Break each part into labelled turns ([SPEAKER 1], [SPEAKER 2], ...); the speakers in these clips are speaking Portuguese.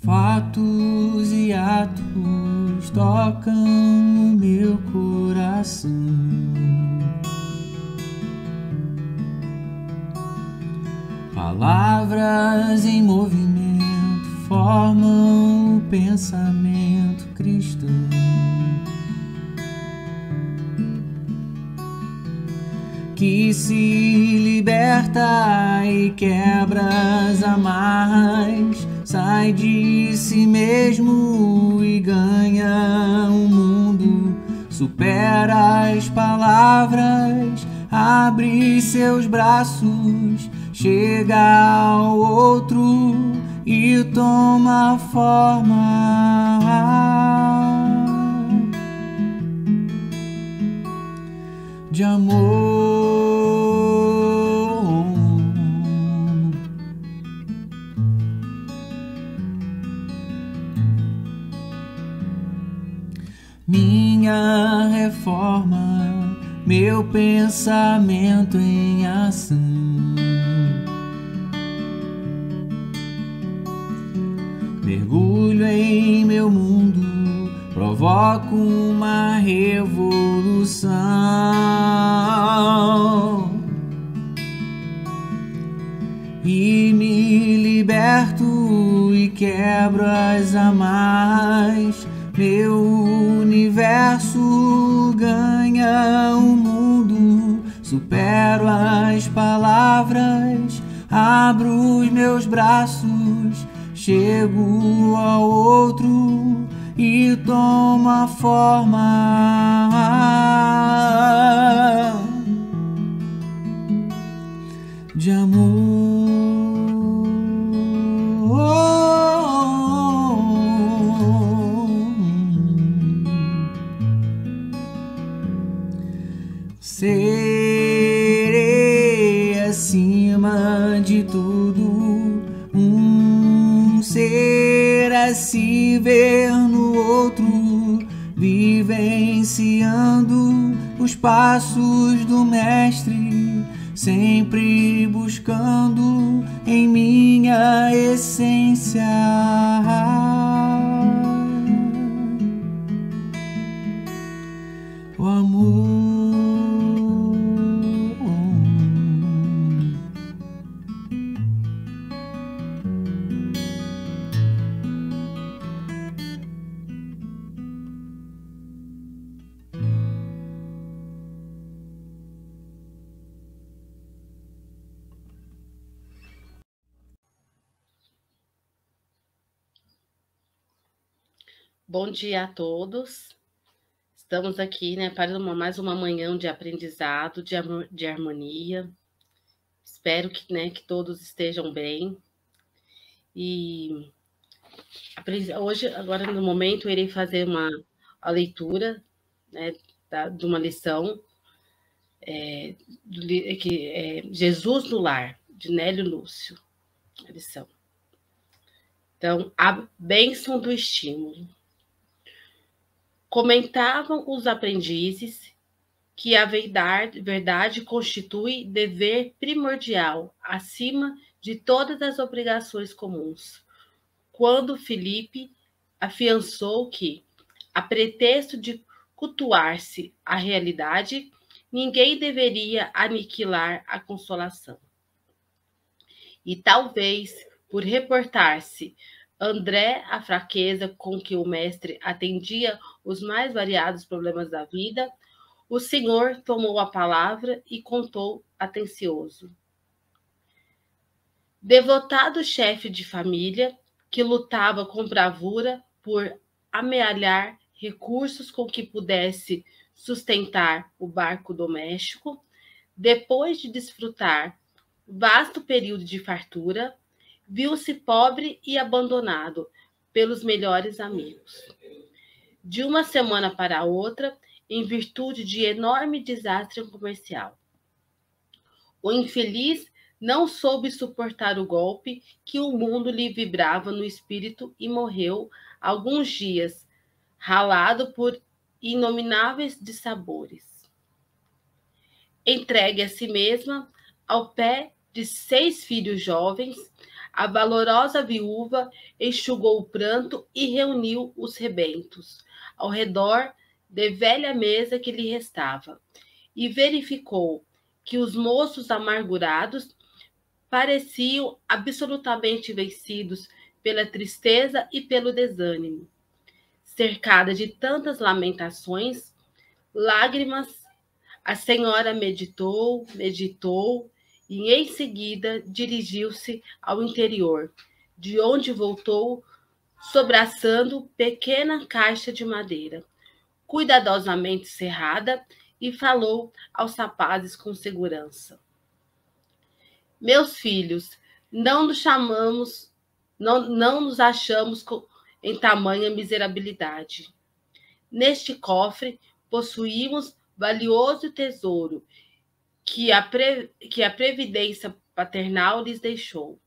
[SPEAKER 1] Fatos e atos tocam o meu coração. Palavras em movimento formam o pensamento cristão. Que se liberta e quebra as amarras, sai de si mesmo e ganha o mundo. Supera as palavras, abre seus braços, chega ao outro e toma forma de amor. Minha reforma, meu pensamento em ação. Mergulho em meu mundo, provoco uma revolução. E me liberto e quebro as amarras. Meu universo ganha o mundo. Supero as palavras, abro os meus braços, chego ao outro e toma forma de amor. Serei acima de tudo, um ser a se ver no outro, vivenciando os passos do mestre, sempre buscando em minha essência o amor.
[SPEAKER 2] Bom dia a todos. Estamos aqui, para mais uma manhã de aprendizado, de harmonia. Espero que todos estejam bem. E hoje, agora no momento, eu irei fazer a leitura, de uma lição, Jesus no Lar, de Nélio Lúcio. A lição. Então, a bênção do estímulo. Comentavam os aprendizes que a verdade constitui dever primordial, acima de todas as obrigações comuns. Quando Filipe afiançou que, a pretexto de cultuar-se a realidade, ninguém deveria aniquilar a consolação. E talvez, por reportar-se André a fraqueza com que o mestre atendia os mais variados problemas da vida, o Senhor tomou a palavra e contou atencioso. Devotado chefe de família, que lutava com bravura por amealhar recursos com que pudesse sustentar o barco doméstico, depois de desfrutar vasto período de fartura, viu-se pobre e abandonado pelos melhores amigos. De uma semana para outra, em virtude de enorme desastre comercial. O infeliz não soube suportar o golpe que o mundo lhe vibrava no espírito e morreu alguns dias ralado por inomináveis dissabores. Entregue a si mesma ao pé de 6 filhos jovens, a valorosa viúva enxugou o pranto e reuniu os rebentos ao redor de velha mesa que lhe restava, e verificou que os moços amargurados pareciam absolutamente vencidos pela tristeza e pelo desânimo. Cercada de tantas lamentações, lágrimas, a senhora meditou e em seguida dirigiu-se ao interior, de onde voltou sobraçando pequena caixa de madeira, cuidadosamente cerrada, e falou aos rapazes com segurança: Meus filhos, não nos achamos em tamanha miserabilidade. Neste cofre possuímos valioso tesouro que a previdência paternal lhes deixou.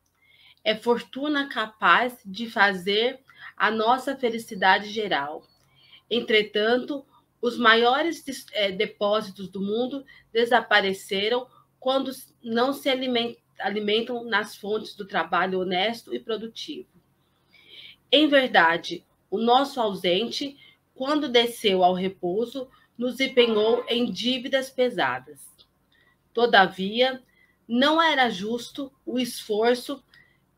[SPEAKER 2] É fortuna capaz de fazer a nossa felicidade geral. Entretanto, os maiores depósitos do mundo desapareceram quando não se alimentam nas fontes do trabalho honesto e produtivo. Em verdade, o nosso ausente, quando desceu ao repouso, nos empenhou em dívidas pesadas. Todavia, não era justo o esforço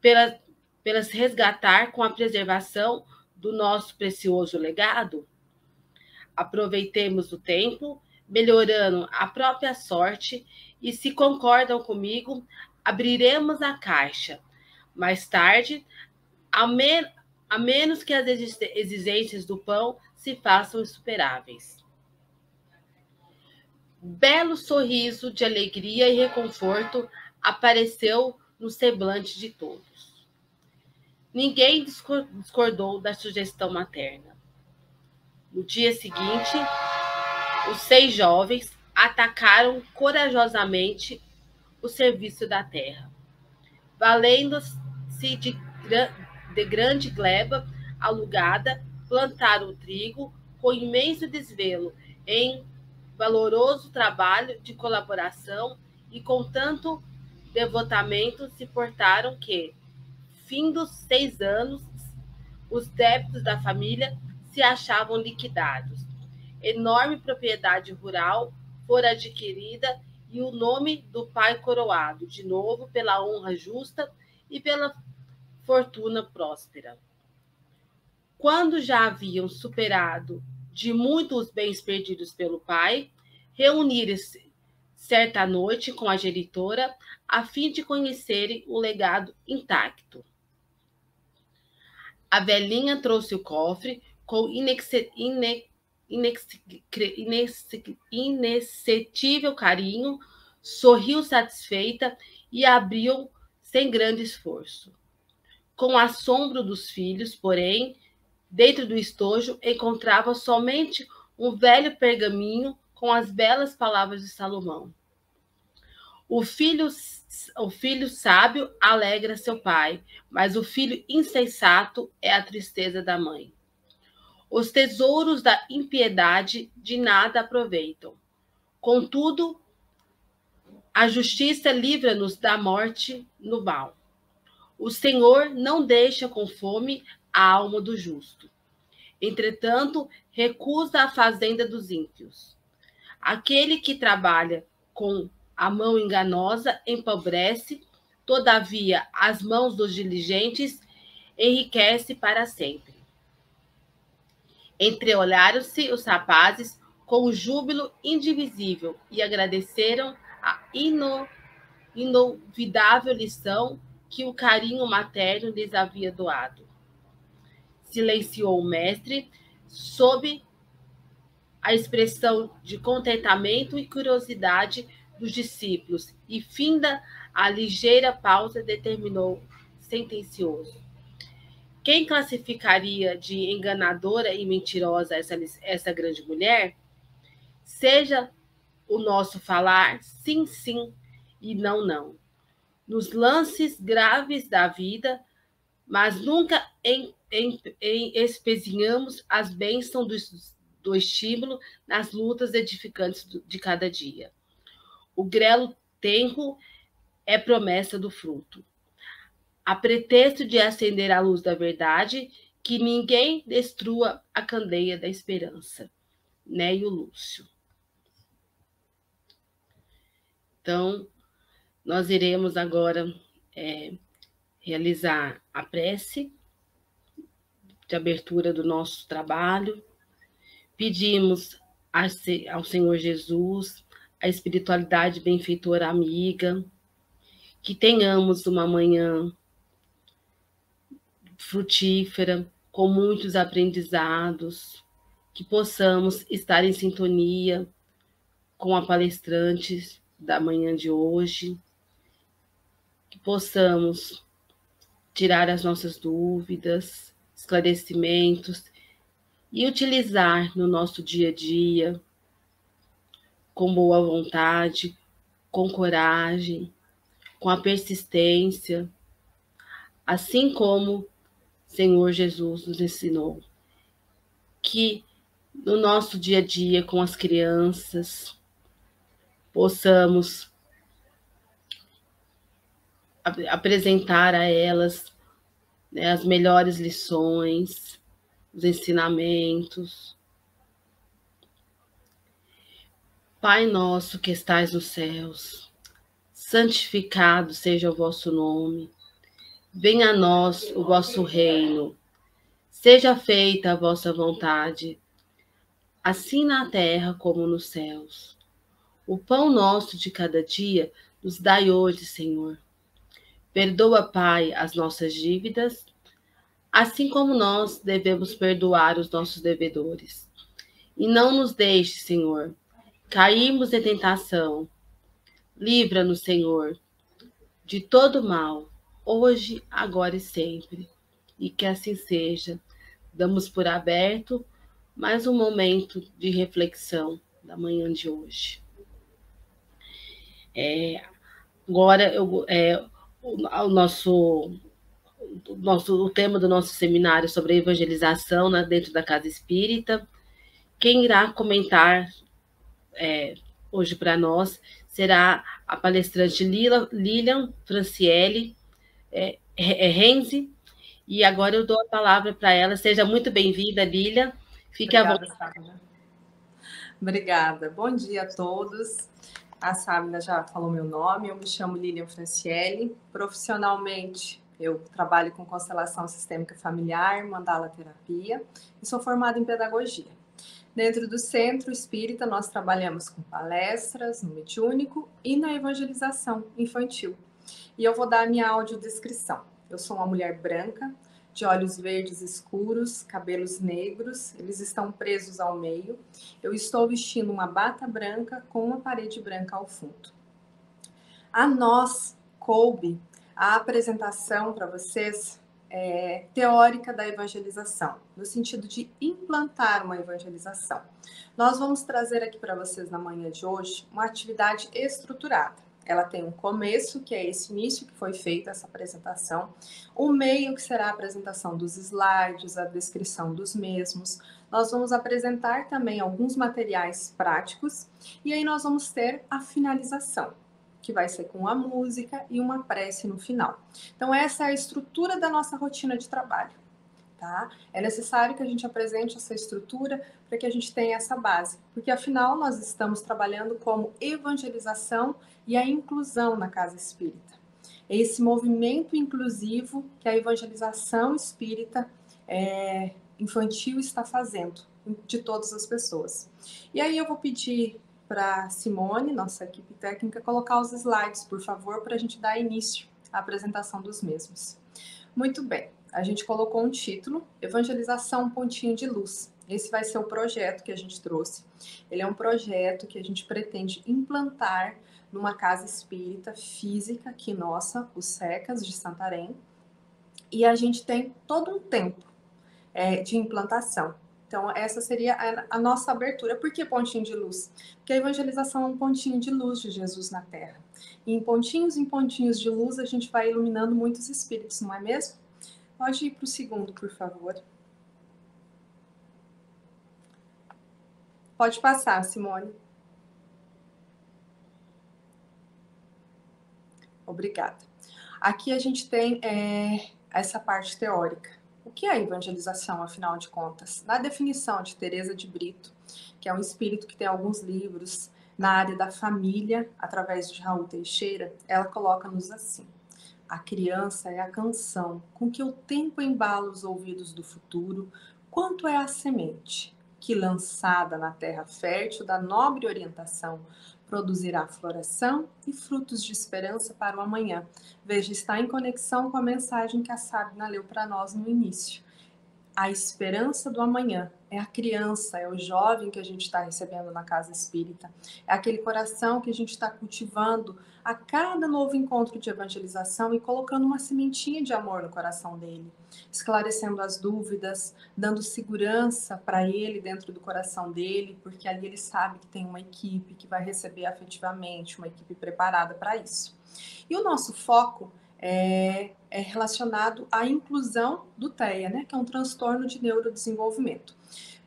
[SPEAKER 2] pelas resgatar com a preservação do nosso precioso legado? Aproveitemos o tempo, melhorando a própria sorte, e se concordam comigo, abriremos a caixa. Mais tarde, a menos que as exigências do pão se façam insuperáveis. Belo sorriso de alegria e reconforto apareceu no semblante de todos. Ninguém discordou da sugestão materna. No dia seguinte, os 6 jovens atacaram corajosamente o serviço da terra, valendo-se de grande gleba alugada, plantaram o trigo com imenso desvelo em valoroso trabalho de colaboração, e com tanto devotamento se portaram que, findos 6 anos, os débitos da família se achavam liquidados. Enorme propriedade rural fora adquirida e o nome do pai coroado, de novo, pela honra justa e pela fortuna próspera. Quando já haviam superado de muito os bens perdidos pelo pai, reuniram-se certa noite com a genitora a fim de conhecerem o legado intacto. A velhinha trouxe o cofre com inexcedível carinho, sorriu satisfeita e abriu sem grande esforço. Com assombro dos filhos, porém, dentro do estojo encontrava somente um velho pergaminho com as belas palavras de Salomão. O filho sábio alegra seu pai, mas o filho insensato é a tristeza da mãe. Os tesouros da impiedade de nada aproveitam. Contudo, a justiça livra-nos da morte no mal. O Senhor não deixa com fome a alma do justo. Entretanto, recusa a fazenda dos ímpios. Aquele que trabalha com a mão enganosa empobrece, todavia as mãos dos diligentes enriquece para sempre. Entreolharam-se os rapazes com júbilo indivisível e agradeceram a inovidável lição que o carinho materno lhes havia doado. Silenciou o mestre, sob a expressão de contentamento e curiosidade dos discípulos, e, finda a ligeira pausa, determinou sentencioso: quem classificaria de enganadora e mentirosa essa grande mulher? Seja o nosso falar sim, sim e não, não. Nos lances graves da vida, mas nunca em espezinhamos as bênçãos do estímulo nas lutas edificantes de cada dia. O grelo tenro é promessa do fruto. A pretexto de acender a luz da verdade, que ninguém destrua a candeia da esperança. Neio Lúcio. Então, nós iremos agora realizar a prece de abertura do nosso trabalho. Pedimos ao Senhor Jesus, a espiritualidade benfeitora amiga, que tenhamos uma manhã frutífera, com muitos aprendizados, que possamos estar em sintonia com a palestrante da manhã de hoje, que possamos tirar as nossas dúvidas, esclarecimentos e utilizar no nosso dia a dia com boa vontade, com coragem, com a persistência, assim como Senhor Jesus nos ensinou, que no nosso dia a dia com as crianças possamos apresentar a elas, né, as melhores lições, os ensinamentos. Pai nosso que estais nos céus, santificado seja o vosso nome. Venha a nós o vosso reino. Seja feita a vossa vontade, assim na terra como nos céus. O pão nosso de cada dia nos dai hoje, Senhor. Perdoa, Pai, as nossas dívidas, assim como nós devemos perdoar os nossos devedores. E não nos deixe, Senhor, cairmos em tentação. Livra-nos, Senhor, de todo mal, hoje, agora e sempre. E que assim seja. Damos por aberto mais um momento de reflexão da manhã de hoje. Agora, o tema do nosso seminário sobre a evangelização, né, dentro da Casa Espírita. Quem irá comentar hoje para nós será a palestrante Lilian Franciele Renzi. E agora eu dou a palavra para ela. Seja muito bem-vinda, Lilian. Fique à vontade.
[SPEAKER 3] Sábila. Obrigada. Bom dia a todos. A Sábila já falou meu nome. Eu me chamo Lilian Franciele. Profissionalmente, eu trabalho com constelação sistêmica familiar, mandala terapia e sou formada em pedagogia. Dentro do Centro Espírita, nós trabalhamos com palestras no mediúnico e na evangelização infantil. E eu vou dar a minha audiodescrição. Eu sou uma mulher branca, de olhos verdes escuros, cabelos negros, eles estão presos ao meio. Eu estou vestindo uma bata branca com uma parede branca ao fundo. A nós coube a apresentação para vocês teórica da evangelização, no sentido de implantar uma evangelização. Nós vamos trazer aqui para vocês na manhã de hoje uma atividade estruturada. Ela tem um começo, que é esse início que foi feita essa apresentação, o meio, que será a apresentação dos slides, a descrição dos mesmos. Nós vamos apresentar também alguns materiais práticos e aí nós vamos ter a finalização, que vai ser com a música e uma prece no final. Então essa é a estrutura da nossa rotina de trabalho. Tá? É necessário que a gente apresente essa estrutura para que a gente tenha essa base, porque afinal nós estamos trabalhando como evangelização e a inclusão na Casa Espírita. É esse movimento inclusivo que a evangelização espírita infantil está fazendo de todas as pessoas. E aí eu vou pedir para Simone, nossa equipe técnica, colocar os slides, por favor, para a gente dar início à apresentação dos mesmos. Muito bem. A gente colocou um título, Evangelização Pontinho de Luz. Esse vai ser o projeto que a gente trouxe. Ele é um projeto que a gente pretende implantar numa casa espírita física aqui nossa, os Secas de Santarém. E a gente tem todo um tempo de implantação. Então, essa seria a nossa abertura. Por que pontinho de luz? Porque a evangelização é um pontinho de luz de Jesus na Terra. E em pontinhos de luz, a gente vai iluminando muitos espíritos, não é mesmo? Pode ir para o segundo, por favor. Pode passar, Simone. Obrigada. Aqui a gente tem essa parte teórica. O que é evangelização, afinal de contas? Na definição de Teresa de Brito, que é um espírito que tem alguns livros na área da família, através de Raul Teixeira, ela coloca-nos assim: a criança é a canção com que o tempo embala os ouvidos do futuro, quanto é a semente, que lançada na terra fértil da nobre orientação, produzirá floração e frutos de esperança para o amanhã. Veja, está em conexão com a mensagem que a Sábina leu para nós no início. A esperança do amanhã é a criança, é o jovem que a gente está recebendo na casa espírita, é aquele coração que a gente está cultivando a cada novo encontro de evangelização e colocando uma sementinha de amor no coração dele, esclarecendo as dúvidas, dando segurança para ele dentro do coração dele, porque ali ele sabe que tem uma equipe que vai receber afetivamente, uma equipe preparada para isso. E o nosso foco é relacionado à inclusão do TEA, né, que é um transtorno de neurodesenvolvimento.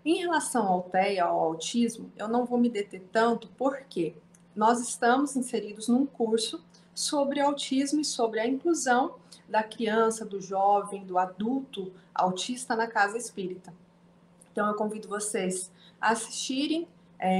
[SPEAKER 3] Em relação ao TEA, ao autismo, eu não vou me deter tanto, porque nós estamos inseridos num curso sobre autismo e sobre a inclusão da criança, do jovem, do adulto autista na casa espírita. Então, eu convido vocês a assistirem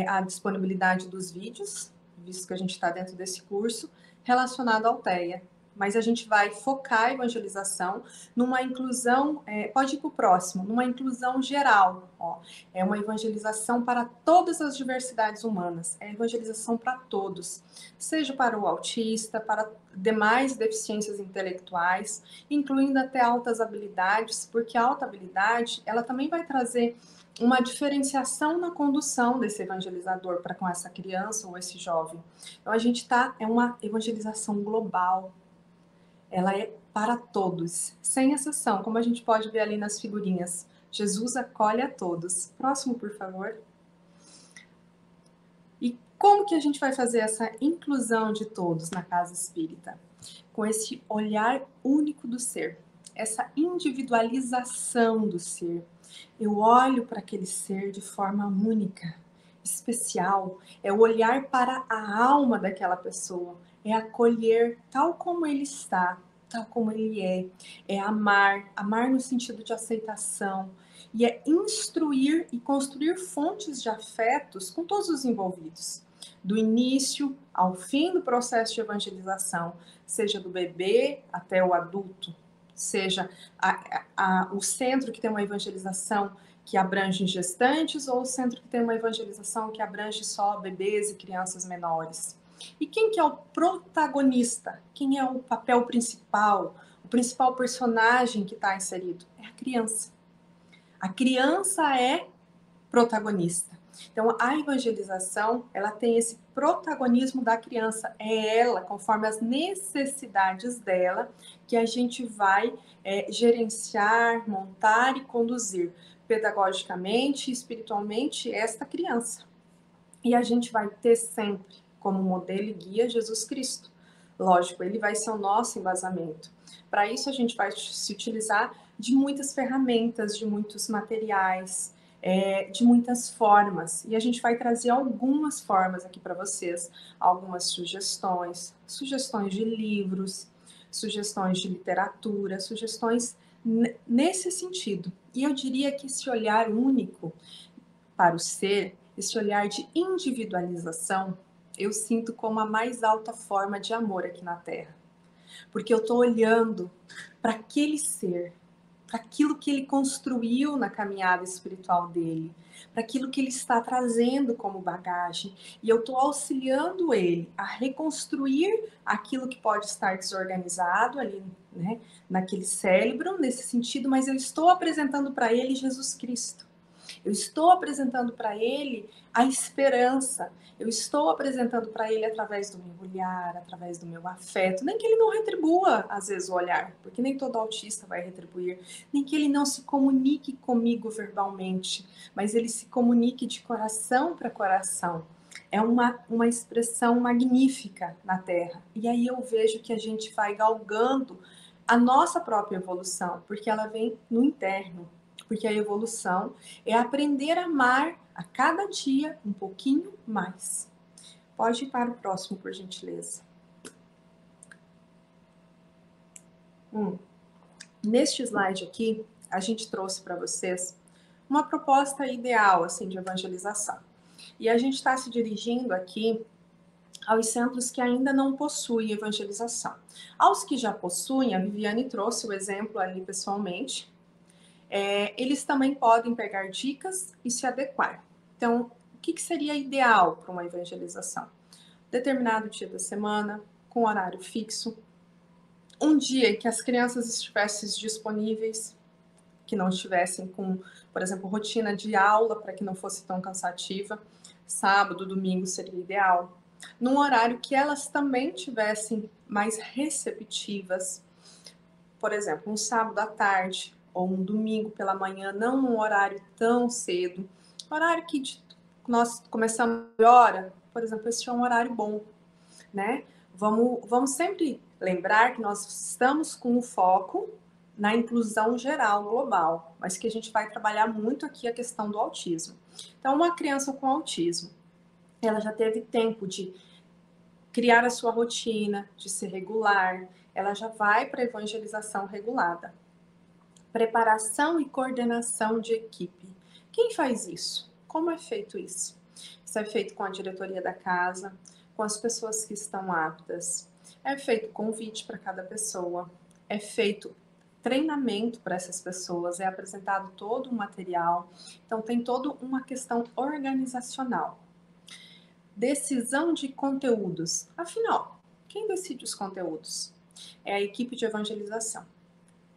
[SPEAKER 3] a disponibilidade dos vídeos, visto que a gente está dentro desse curso, relacionado ao TEA. Mas a gente vai focar a evangelização numa inclusão, pode ir para o próximo, numa inclusão geral. Ó, é uma evangelização para todas as diversidades humanas, é evangelização para todos, seja para o autista, para demais deficiências intelectuais, incluindo até altas habilidades, porque a alta habilidade, ela também vai trazer uma diferenciação na condução desse evangelizador para com essa criança ou esse jovem. Então a gente é uma evangelização global, ela é para todos, sem exceção, como a gente pode ver ali nas figurinhas. Jesus acolhe a todos. Próximo, por favor. E como que a gente vai fazer essa inclusão de todos na casa espírita? Com esse olhar único do ser, essa individualização do ser. Eu olho para aquele ser de forma única, especial. É o olhar para a alma daquela pessoa. É acolher tal como ele está, tal como ele é amar, amar no sentido de aceitação, e é instruir e construir fontes de afetos com todos os envolvidos, do início ao fim do processo de evangelização, seja do bebê até o adulto, seja o centro que tem uma evangelização que abrange gestantes ou o centro que tem uma evangelização que abrange só bebês e crianças menores. E quem que é o protagonista? Quem é o papel principal? O principal personagem que está inserido? É a criança. A criança é protagonista. Então, a evangelização, ela tem esse protagonismo da criança. É ela, conforme as necessidades dela, que a gente vai gerenciar, montar e conduzir pedagogicamente e espiritualmente esta criança. E a gente vai ter sempre como modelo e guia Jesus Cristo. Lógico, ele vai ser o nosso embasamento. Para isso, a gente vai se utilizar de muitas ferramentas, de muitos materiais, de muitas formas. E a gente vai trazer algumas formas aqui para vocês, algumas sugestões de livros, sugestões de literatura, sugestões nesse sentido. E eu diria que esse olhar único para o ser, esse olhar de individualização, eu sinto como a mais alta forma de amor aqui na Terra. Porque eu estou olhando para aquele ser, para aquilo que ele construiu na caminhada espiritual dele, para aquilo que ele está trazendo como bagagem, e eu estou auxiliando ele a reconstruir aquilo que pode estar desorganizado ali, né, naquele cérebro, nesse sentido, mas eu estou apresentando para ele Jesus Cristo. Eu estou apresentando para ele a esperança. Eu estou apresentando para ele através do meu olhar, através do meu afeto. Nem que ele não retribua, às vezes, o olhar, porque nem todo autista vai retribuir. Nem que ele não se comunique comigo verbalmente, mas ele se comunique de coração para coração. É uma expressão magnífica na Terra. E aí eu vejo que a gente vai galgando a nossa própria evolução, porque ela vem no interno. Porque a evolução é aprender a amar a cada dia um pouquinho mais. Pode ir para o próximo, por gentileza. Neste slide aqui, a gente trouxe para vocês uma proposta ideal assim, de evangelização. E a gente está se dirigindo aqui aos centros que ainda não possuem evangelização. Aos que já possuem, a Viviane trouxe o exemplo ali pessoalmente, eles também podem pegar dicas e se adequar. Então, o que seria ideal para uma evangelização? Determinado dia da semana, com horário fixo, um dia em que as crianças estivessem disponíveis, que não estivessem com, por exemplo, rotina de aula, para que não fosse tão cansativa. Sábado, domingo seria ideal. Num horário que elas também tivessem mais receptivas, por exemplo, um sábado à tarde ou um domingo pela manhã, não um horário tão cedo. Horário que nós começamos a hora, por exemplo, esse é um horário bom, né? Vamos sempre lembrar que nós estamos com o foco na inclusão geral, global, mas que a gente vai trabalhar muito aqui a questão do autismo. Então, uma criança com autismo, ela já teve tempo de criar a sua rotina, de ser regular, ela já vai para a evangelização regulada. Preparação e coordenação de equipe. Quem faz isso? Como é feito isso? Isso é feito com a diretoria da casa, com as pessoas que estão aptas. É feito convite para cada pessoa, é feito treinamento para essas pessoas, é apresentado todo um material. Então, tem toda uma questão organizacional. Decisão de conteúdos. Afinal, quem decide os conteúdos? É a equipe de evangelização.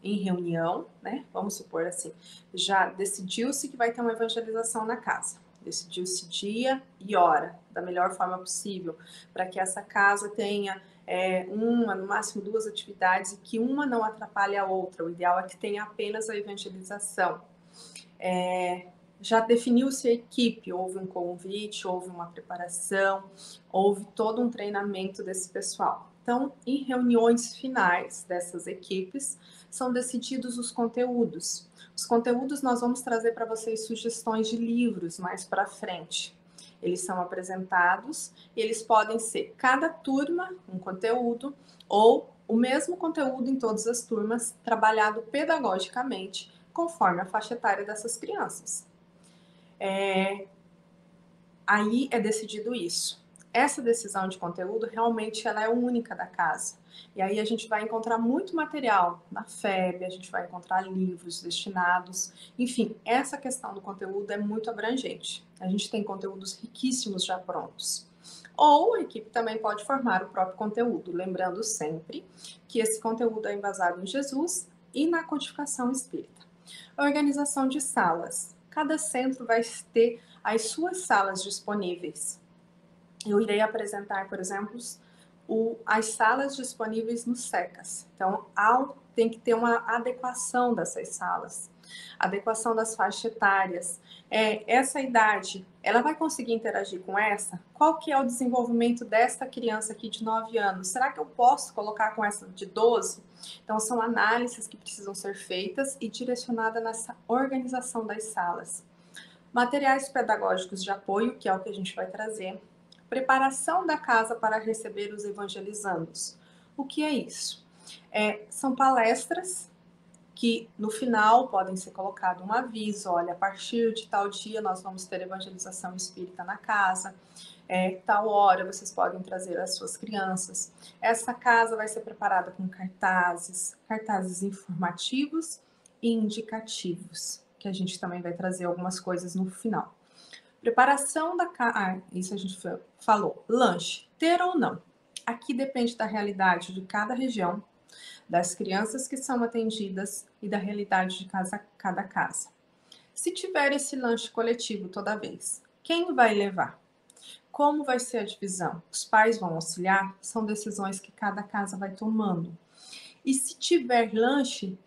[SPEAKER 3] Em reunião, né? Vamos supor assim, já decidiu-se que vai ter uma evangelização na casa. Decidiu-se dia e hora, da melhor forma possível, para que essa casa tenha uma, no máximo 2 atividades e que uma não atrapalhe a outra. O ideal é que tenha apenas a evangelização. Já definiu-se a equipe, houve um convite, houve uma preparação, houve todo um treinamento desse pessoal. Então, em reuniões finais dessas equipes, são decididos os conteúdos. Os conteúdos nós vamos trazer para vocês sugestões de livros mais para frente. Eles são apresentados e eles podem ser cada turma um conteúdo ou o mesmo conteúdo em todas as turmas, trabalhado pedagogicamente conforme a faixa etária dessas crianças. Aí é decidido isso. Essa decisão de conteúdo realmente ela é única da casa. E aí a gente vai encontrar muito material na FEB, a gente vai encontrar livros destinados. Enfim, essa questão do conteúdo é muito abrangente. A gente tem conteúdos riquíssimos já prontos. Ou a equipe também pode formar o próprio conteúdo, lembrando sempre que esse conteúdo é embasado em Jesus e na codificação espírita. A organização de salas. Cada centro vai ter as suas salas disponíveis. Eu irei apresentar, por exemplo, as salas disponíveis no SECAS. Então, tem que ter uma adequação dessas salas, adequação das faixas etárias. Essa idade, ela vai conseguir interagir com essa? Qual que é o desenvolvimento desta criança aqui de 9 anos? Será que eu posso colocar com essa de 12? Então, são análises que precisam ser feitas e direcionadas nessa organização das salas. Materiais pedagógicos de apoio, que é o que a gente vai trazer. Preparação da casa para receber os evangelizandos. O que é isso? São palestras que no final podem ser colocado um aviso, olha, a partir de tal dia nós vamos ter evangelização espírita na casa, tal hora vocês podem trazer as suas crianças. Essa casa vai ser preparada com cartazes informativos e indicativos, que a gente também vai trazer algumas coisas no final. Preparação da casa, isso a gente falou. Lanche, ter ou não. Aqui depende da realidade de cada região, das crianças que são atendidas e da realidade de cada casa. Se tiver esse lanche coletivo toda vez, quem vai levar? Como vai ser a divisão? Os pais vão auxiliar? São decisões que cada casa vai tomando. E se tiver lanche,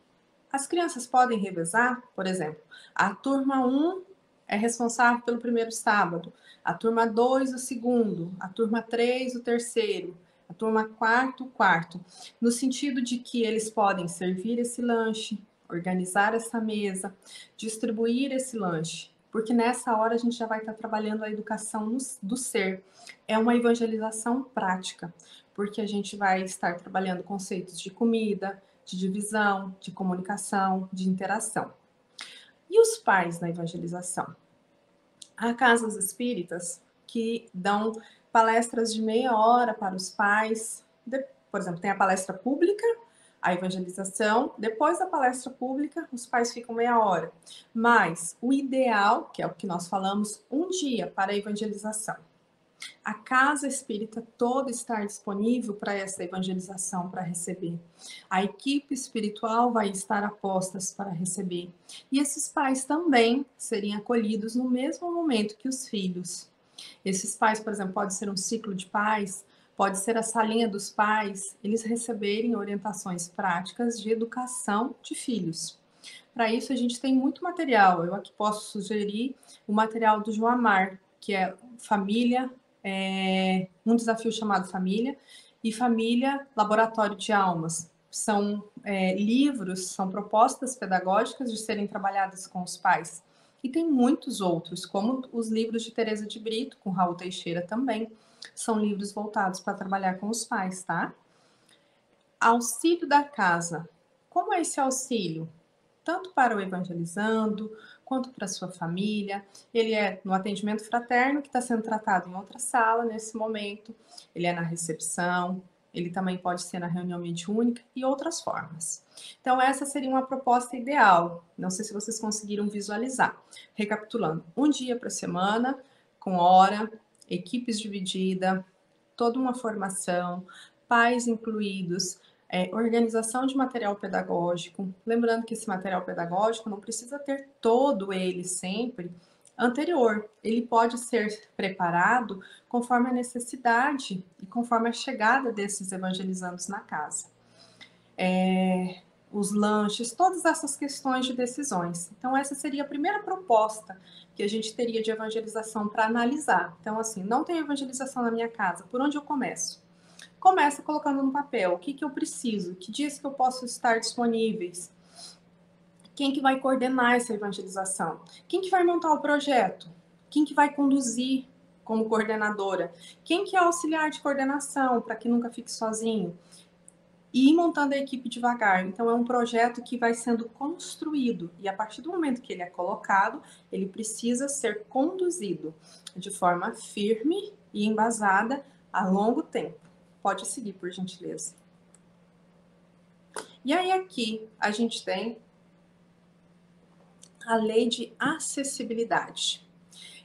[SPEAKER 3] as crianças podem revezar? Por exemplo, a turma 1 é responsável pelo primeiro sábado, a turma 2 o segundo, a turma 3 o terceiro, A turma quarto, no sentido de que eles podem servir esse lanche, organizar essa mesa, distribuir esse lanche, porque nessa hora a gente já vai estar trabalhando a educação do ser. É uma evangelização prática, porque a gente vai estar trabalhando conceitos de comida, de divisão, de comunicação, de interação. E os pais na evangelização? Há casas espíritas que dão palestras de meia hora para os pais. Por exemplo, tem a palestra pública, a evangelização. Depois da palestra pública, os pais ficam meia hora. Mas o ideal, que é o que nós falamos, um dia para a evangelização. A casa espírita toda estar disponível para essa evangelização, para receber. A equipe espiritual vai estar a postas para receber. E esses pais também seriam acolhidos no mesmo momento que os filhos. Esses pais, por exemplo, pode ser um ciclo de pais, pode ser a salinha dos pais, eles receberem orientações práticas de educação de filhos. Para isso, a gente tem muito material. Eu aqui posso sugerir o material do Joamar, que é Família, um desafio chamado Família, e Família, Laboratório de Almas. São livros, são propostas pedagógicas de serem trabalhadas com os pais. E tem muitos outros, como os livros de Teresa de Brito, com Raul Teixeira também, são livros voltados para trabalhar com os pais, tá? Auxílio da casa. Como é esse auxílio? Tanto para o evangelizando, quanto para a sua família. Ele é no atendimento fraterno, que está sendo tratado em outra sala nesse momento. Ele é na recepção, ele também pode ser na reunião mediúnica e outras formas. Então, essa seria uma proposta ideal. Não sei se vocês conseguiram visualizar. Recapitulando, um dia para semana, com hora, equipes divididas, toda uma formação, pais incluídos, organização de material pedagógico. Lembrando que esse material pedagógico não precisa ter todo ele sempre anterior. Ele pode ser preparado conforme a necessidade e conforme a chegada desses evangelizandos na casa. Os lanches, todas essas questões de decisões. Então, essa seria a primeira proposta que a gente teria de evangelização para analisar. Então, assim, não tem evangelização na minha casa, por onde eu começo? Começa colocando no papel o que eu preciso, que dias que eu posso estar disponíveis, quem que vai coordenar essa evangelização, quem que vai montar o projeto, quem que vai conduzir como coordenadora, quem que é auxiliar de coordenação, para que nunca fique sozinho, e ir montando a equipe devagar. Então, é um projeto que vai sendo construído, e a partir do momento que ele é colocado, ele precisa ser conduzido de forma firme e embasada a longo tempo. Pode seguir, por gentileza. E aí aqui a gente tem a Lei de Acessibilidade.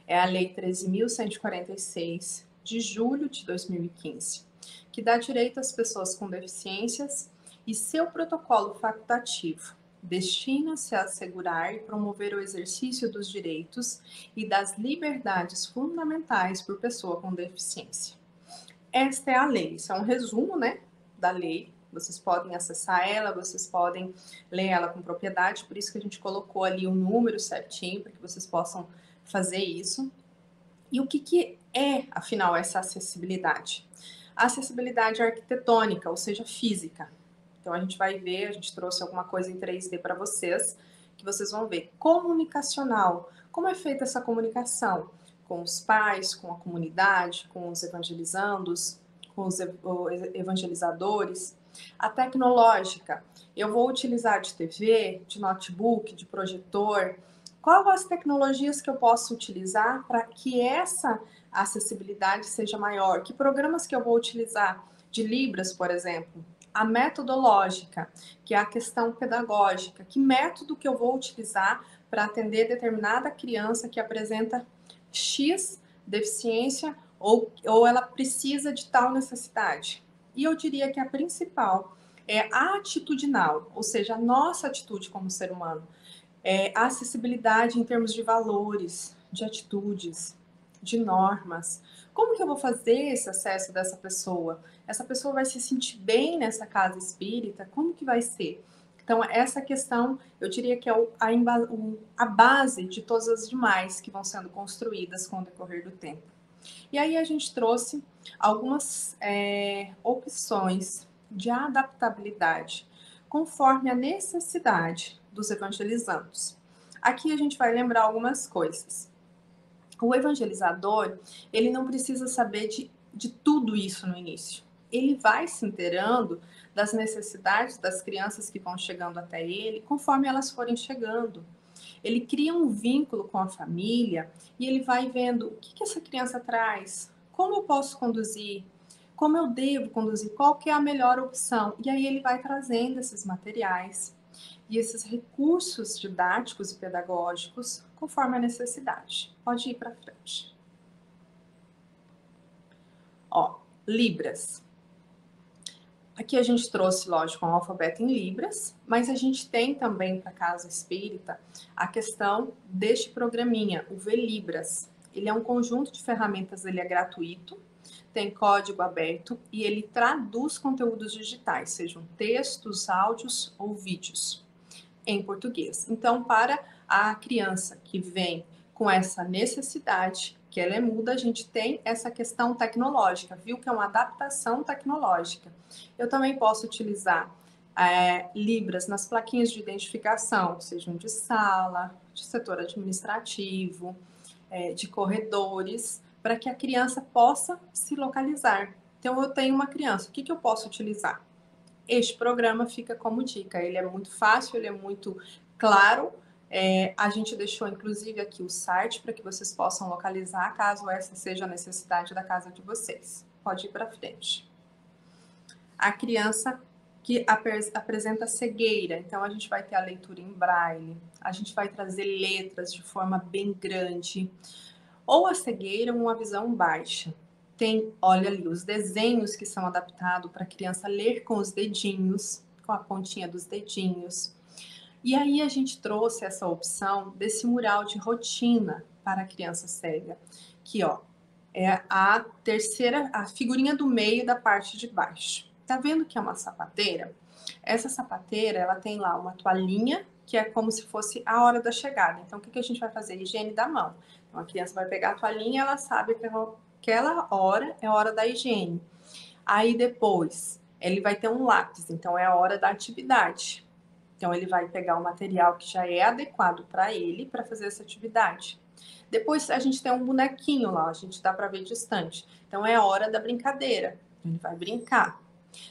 [SPEAKER 3] É a Lei 13.146, de julho de 2015, que dá direito às pessoas com deficiências e seu protocolo facultativo destina-se a assegurar e promover o exercício dos direitos e das liberdades fundamentais por pessoa com deficiência. Esta é a lei, isso é um resumo, né, da lei. Vocês podem acessar ela, vocês podem ler ela com propriedade, por isso que a gente colocou ali o número certinho, para que vocês possam fazer isso. E o que é, afinal, essa acessibilidade? A acessibilidade arquitetônica, ou seja, física. Então, a gente vai ver, a gente trouxe alguma coisa em 3D para vocês, que vocês vão ver. Comunicacional, como é feita essa comunicação? Com os pais, com a comunidade, com os evangelizandos, com os evangelizadores. A tecnológica, eu vou utilizar de TV, de notebook, de projetor. Quais as tecnologias que eu posso utilizar para que essa acessibilidade seja maior? Que programas que eu vou utilizar? De Libras, por exemplo. A metodológica, que é a questão pedagógica. Que método que eu vou utilizar para atender determinada criança que apresenta X deficiência ou ela precisa de tal necessidade. E eu diria que a principal é a atitudinal, ou seja, a nossa atitude como ser humano. A acessibilidade em termos de valores, de atitudes, de normas. Como que eu vou fazer esse acesso dessa pessoa? Essa pessoa vai se sentir bem nessa casa espírita? Como que vai ser? Então, essa questão, eu diria que é a base de todas as demais que vão sendo construídas com o decorrer do tempo. E aí a gente trouxe algumas opções de adaptabilidade, conforme a necessidade dos evangelizandos. Aqui a gente vai lembrar algumas coisas. O evangelizador, ele não precisa saber de tudo isso no início. Ele vai se inteirando das necessidades das crianças que vão chegando até ele, conforme elas forem chegando. Ele cria um vínculo com a família e ele vai vendo o que essa criança traz, como eu posso conduzir, como eu devo conduzir, qual que é a melhor opção. E aí ele vai trazendo esses materiais e esses recursos didáticos e pedagógicos conforme a necessidade. Pode ir para frente. Ó, Libras. Aqui a gente trouxe, lógico, um alfabeto em Libras, mas a gente tem também para a Casa Espírita a questão deste programinha, o VLibras. Ele é um conjunto de ferramentas, ele é gratuito, tem código aberto e ele traduz conteúdos digitais, sejam textos, áudios ou vídeos, em português. Então, para a criança que vem com essa necessidade, que ela é muda, a gente tem essa questão tecnológica, viu? Que é uma adaptação tecnológica. Eu também posso utilizar Libras nas plaquinhas de identificação, sejam de sala, de setor administrativo, de corredores, para que a criança possa se localizar. Então, eu tenho uma criança, o que eu posso utilizar? Este programa fica como dica, ele é muito fácil, ele é muito claro. A gente deixou, inclusive, aqui o site para que vocês possam localizar, caso essa seja a necessidade da casa de vocês. Pode ir para frente. A criança que apresenta cegueira, então a gente vai ter a leitura em braille, a gente vai trazer letras de forma bem grande, ou a cegueira, uma visão baixa. Tem, olha ali, os desenhos que são adaptados para a criança ler com os dedinhos, com a pontinha dos dedinhos. E aí a gente trouxe essa opção desse mural de rotina para a criança cega, que ó, é a terceira, a figurinha do meio da parte de baixo. Tá vendo que é uma sapateira? Essa sapateira, ela tem lá uma toalhinha, que é como se fosse a hora da chegada. Então, o que a gente vai fazer? Higiene da mão. Então, a criança vai pegar a toalhinha, ela sabe que aquela hora é a hora da higiene. Aí, depois, ele vai ter um lápis, então é a hora da atividade. Então, ele vai pegar o material que já é adequado para ele, para fazer essa atividade. Depois, a gente tem um bonequinho lá, a gente dá para ver distante. Então, é a hora da brincadeira. Ele vai brincar.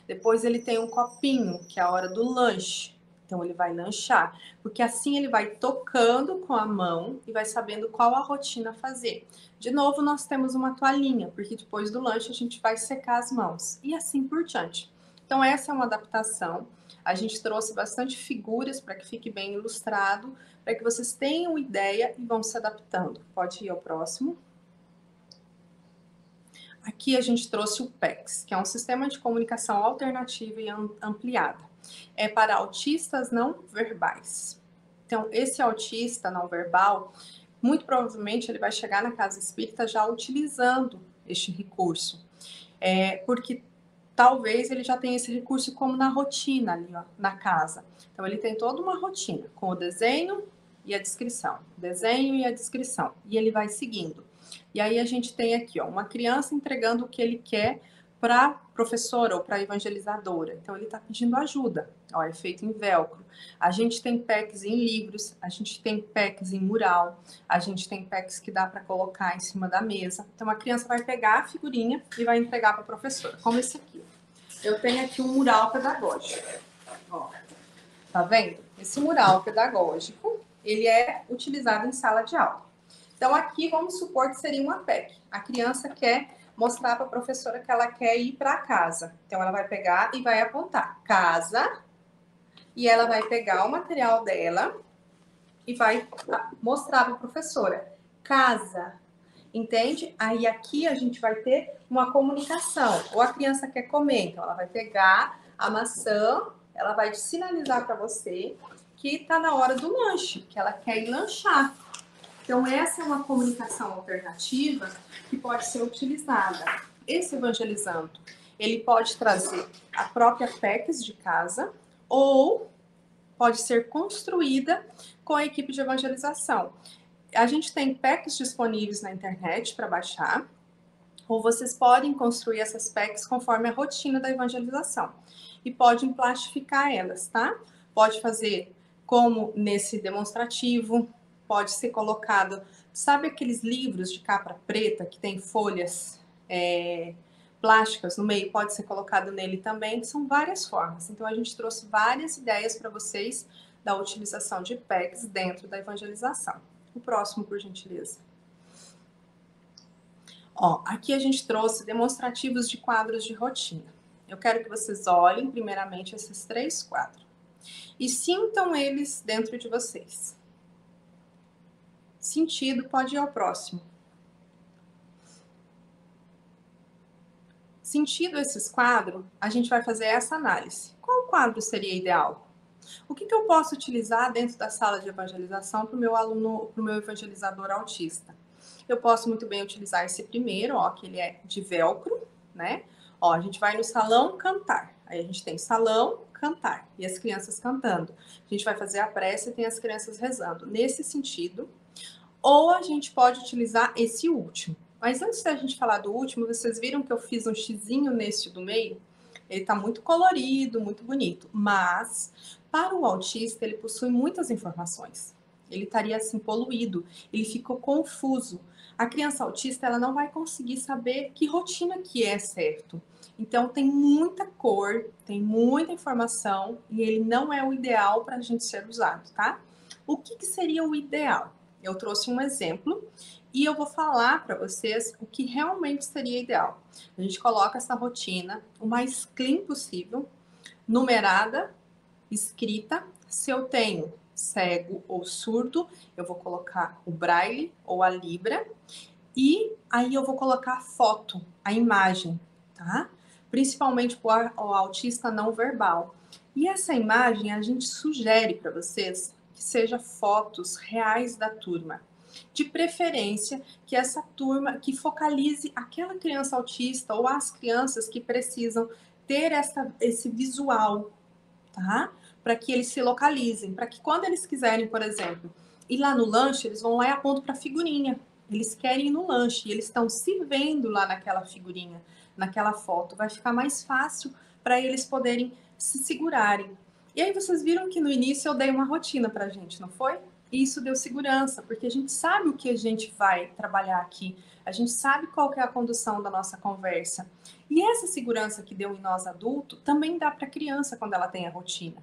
[SPEAKER 3] Depois, ele tem um copinho, que é a hora do lanche. Então, ele vai lanchar. Porque assim, ele vai tocando com a mão e vai sabendo qual a rotina fazer. De novo, nós temos uma toalhinha, porque depois do lanche, a gente vai secar as mãos. E assim por diante. Então, essa é uma adaptação. A gente trouxe bastante figuras para que fique bem ilustrado, para que vocês tenham ideia e vão se adaptando. Pode ir ao próximo. Aqui a gente trouxe o PECS, que é um sistema de comunicação alternativa e ampliada. É para autistas não verbais. Então, esse autista não verbal, muito provavelmente ele vai chegar na casa espírita já utilizando este recurso. Porque talvez ele já tenha esse recurso como na rotina ali, ó, na casa. Então, ele tem toda uma rotina com o desenho e a descrição. Desenho e a descrição. E ele vai seguindo. E aí a gente tem aqui, ó, uma criança entregando o que ele quer para a professora ou para a evangelizadora. Então, ele está pedindo ajuda. Ó, é feito em velcro. A gente tem packs em livros, a gente tem packs em mural, a gente tem packs que dá para colocar em cima da mesa. Então, a criança vai pegar a figurinha e vai entregar para a professora, como esse aqui. Eu tenho aqui um mural pedagógico. Ó, tá vendo? Esse mural pedagógico, ele é utilizado em sala de aula. Então, aqui, vamos supor que seria uma PEC. A criança quer mostrar para a professora que ela quer ir para casa. Então, ela vai pegar e vai apontar casa, e ela vai pegar o material dela e vai mostrar para a professora. Casa, entende? Aí, aqui a gente vai ter uma comunicação. Ou a criança quer comer, então ela vai pegar a maçã, ela vai sinalizar para você que está na hora do lanche, que ela quer ir lanchar. Então, essa é uma comunicação alternativa que pode ser utilizada. Esse evangelizando, ele pode trazer a própria PECs de casa ou pode ser construída com a equipe de evangelização. A gente tem PECs disponíveis na internet para baixar Ou vocês podem construir essas PECs conforme a rotina da evangelização. E podem plastificar elas, tá? Pode fazer como nesse demonstrativo, pode ser colocado... Sabe aqueles livros de capa preta que tem folhas plásticas no meio? Pode ser colocado nele também. São várias formas. Então, a gente trouxe várias ideias para vocês da utilização de PECs dentro da evangelização. O próximo, por gentileza. Ó, aqui a gente trouxe demonstrativos de quadros de rotina. Eu quero que vocês olhem, primeiramente, esses 3 quadros. E sintam eles dentro de vocês. Sentido, pode ir ao próximo. Sentido esses quadros, a gente vai fazer essa análise. Qual quadro seria ideal? O que eu posso utilizar dentro da sala de evangelização para o meu aluno, para o meu evangelizador autista? Eu posso muito bem utilizar esse primeiro, ó, que ele é de velcro, né? Ó, a gente vai no salão cantar. Aí a gente tem salão, cantar, e as crianças cantando. A gente vai fazer a prece e tem as crianças rezando. Nesse sentido... Ou a gente pode utilizar esse último. Mas antes da gente falar do último, vocês viram que eu fiz um xizinho nesse do meio? Ele está muito colorido, muito bonito. Mas, para o autista, ele possui muitas informações. Ele estaria assim poluído, ele ficou confuso. A criança autista, ela não vai conseguir saber que rotina que é certo. Então, tem muita cor, tem muita informação, e ele não é o ideal para a gente ser usado, tá? O que seria o ideal? Eu trouxe um exemplo e eu vou falar para vocês o que realmente seria ideal. A gente coloca essa rotina o mais clean possível, numerada, escrita. Se eu tenho cego ou surdo, eu vou colocar o braille ou a libra. E aí eu vou colocar a foto, a imagem, tá? Principalmente para o autista não verbal. E essa imagem a gente sugere para vocês que seja fotos reais da turma. De preferência, que essa turma, que focalize aquela criança autista ou as crianças que precisam ter esse visual, tá? Para que eles se localizem, para que quando eles quiserem, por exemplo, ir lá no lanche, eles vão lá e apontam para a figurinha. Eles querem ir no lanche e eles estão se vendo lá naquela figurinha, naquela foto. Vai ficar mais fácil para eles poderem se segurarem. E aí vocês viram que no início eu dei uma rotina pra gente, não foi? E isso deu segurança, porque a gente sabe o que a gente vai trabalhar aqui, a gente sabe qual que é a condução da nossa conversa. E essa segurança que deu em nós adultos também dá para a criança quando ela tem a rotina.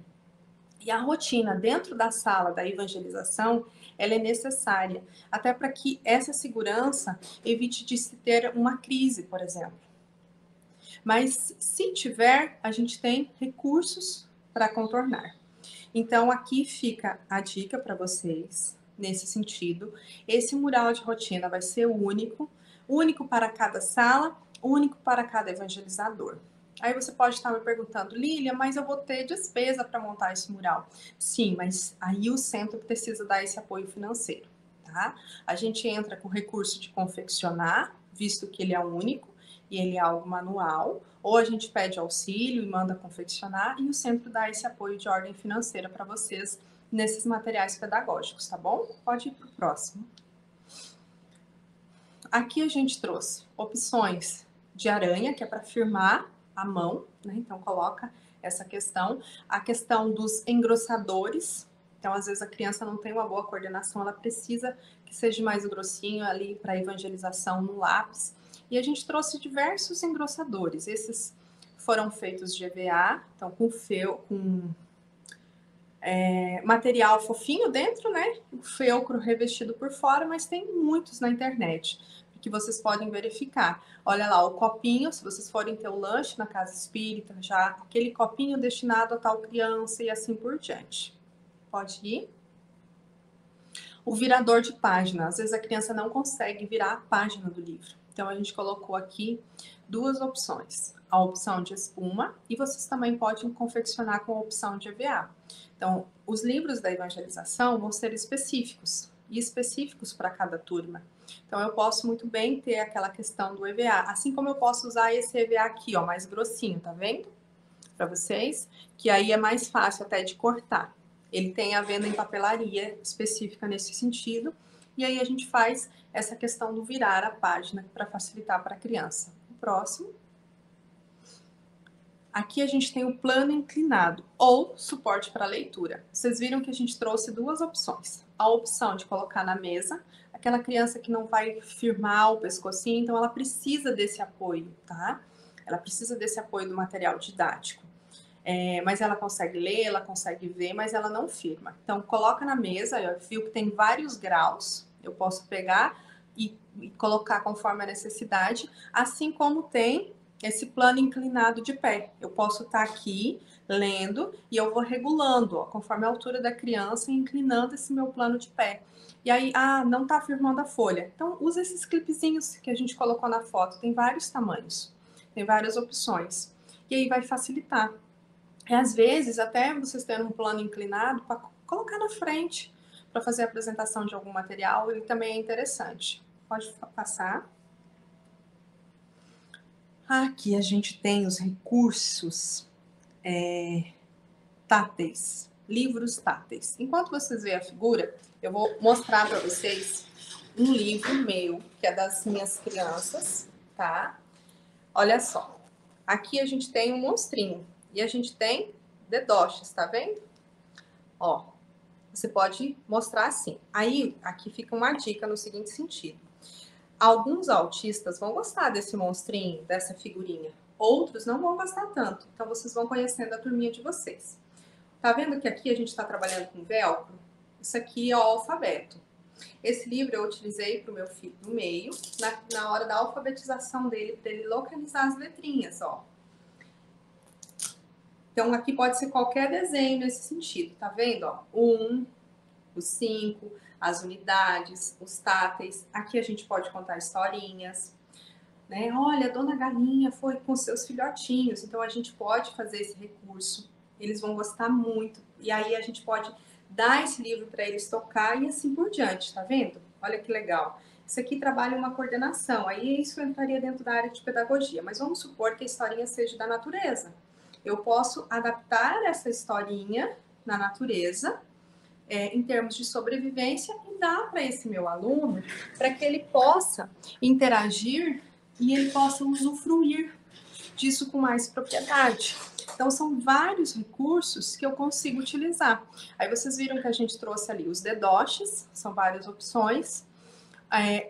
[SPEAKER 3] E a rotina dentro da sala da evangelização, ela é necessária, até para que essa segurança evite de se ter uma crise, por exemplo. Mas se tiver, a gente tem recursos para contornar. Então, aqui fica a dica para vocês, nesse sentido. Esse mural de rotina vai ser único para cada sala, único para cada evangelizador. Aí você pode estar me perguntando, Lília, mas eu vou ter despesa para montar esse mural. Sim, mas aí o centro precisa dar esse apoio financeiro, tá? A gente entra com o recurso de confeccionar, visto que ele é único, e ele é algo manual, ou a gente pede auxílio e manda confeccionar, e o centro dá esse apoio de ordem financeira para vocês nesses materiais pedagógicos, tá bom? Pode ir para o próximo. Aqui a gente trouxe opções de aranha, que é para firmar a mão, né? Então coloca essa questão. A questão dos engrossadores. Então, às vezes a criança não tem uma boa coordenação, ela precisa que seja mais grossinho ali para evangelização no lápis. E a gente trouxe diversos engrossadores. Esses foram feitos de EVA, então com material fofinho dentro, né? O felcro revestido por fora, mas tem muitos na internet que vocês podem verificar. Olha lá, o copinho, se vocês forem ter o lanche na casa espírita, já aquele copinho destinado a tal criança e assim por diante. Pode ir. O virador de página. Às vezes a criança não consegue virar a página do livro. Então, a gente colocou aqui 2 opções. A opção de espuma e vocês também podem confeccionar com a opção de EVA. Então, os livros da evangelização vão ser específicos e específicos para cada turma. Então, eu posso muito bem ter aquela questão do EVA, assim como eu posso usar esse EVA aqui, ó, mais grossinho, tá vendo? Para vocês, que aí é mais fácil até de cortar. Ele tem a venda em papelaria específica nesse sentido. E aí a gente faz essa questão do virar a página para facilitar para a criança. O próximo. Aqui a gente tem o plano inclinado ou suporte para leitura. Vocês viram que a gente trouxe duas opções. A opção de colocar na mesa, aquela criança que não vai firmar o pescocinho, então ela precisa desse apoio, tá? Ela precisa desse apoio do material didático. Mas ela consegue ler, ela consegue ver, mas ela não firma. Então, coloca na mesa, eu vi que tem vários graus, eu posso pegar e colocar conforme a necessidade, assim como tem esse plano inclinado de pé. Eu posso estar aqui lendo e eu vou regulando, ó, conforme a altura da criança, inclinando esse meu plano de pé. E aí, não está firmando a folha. Então, usa esses clipezinhos que a gente colocou na foto. Tem vários tamanhos, tem várias opções. E aí vai facilitar. E às vezes, até vocês tendo um plano inclinado, para colocar na frente, para fazer a apresentação de algum material, ele também é interessante. Pode passar. Aqui a gente tem os recursos táteis, livros táteis. Enquanto vocês veem a figura, eu vou mostrar para vocês um livro meu, que é das minhas crianças, tá? Olha só, aqui a gente tem um monstrinho e a gente tem dedoches, tá vendo? Ó, você pode mostrar assim. Aí, aqui fica uma dica no seguinte sentido. Alguns autistas vão gostar desse monstrinho, dessa figurinha. Outros não vão gostar tanto. Então, vocês vão conhecendo a turminha de vocês. Tá vendo que aqui a gente está trabalhando com velcro? Isso aqui é o alfabeto. Esse livro eu utilizei para o meu filho do meio, na hora da alfabetização dele, para ele localizar as letrinhas, ó. Então, aqui pode ser qualquer desenho nesse sentido, tá vendo? Ó, 1, os 5, as unidades, os táteis. Aqui a gente pode contar historinhas, né? Olha, a Dona Galinha foi com seus filhotinhos, então a gente pode fazer esse recurso. Eles vão gostar muito. E aí a gente pode dar esse livro para eles tocar e assim por diante, tá vendo? Olha que legal. Isso aqui trabalha uma coordenação, aí isso entraria dentro da área de pedagogia, mas vamos supor que a historinha seja da natureza. Eu posso adaptar essa historinha na natureza, em termos de sobrevivência, e dar para esse meu aluno, para que ele possa interagir e ele possa usufruir disso com mais propriedade. Então, são vários recursos que eu consigo utilizar. Aí vocês viram que a gente trouxe ali os dedoches, são várias opções.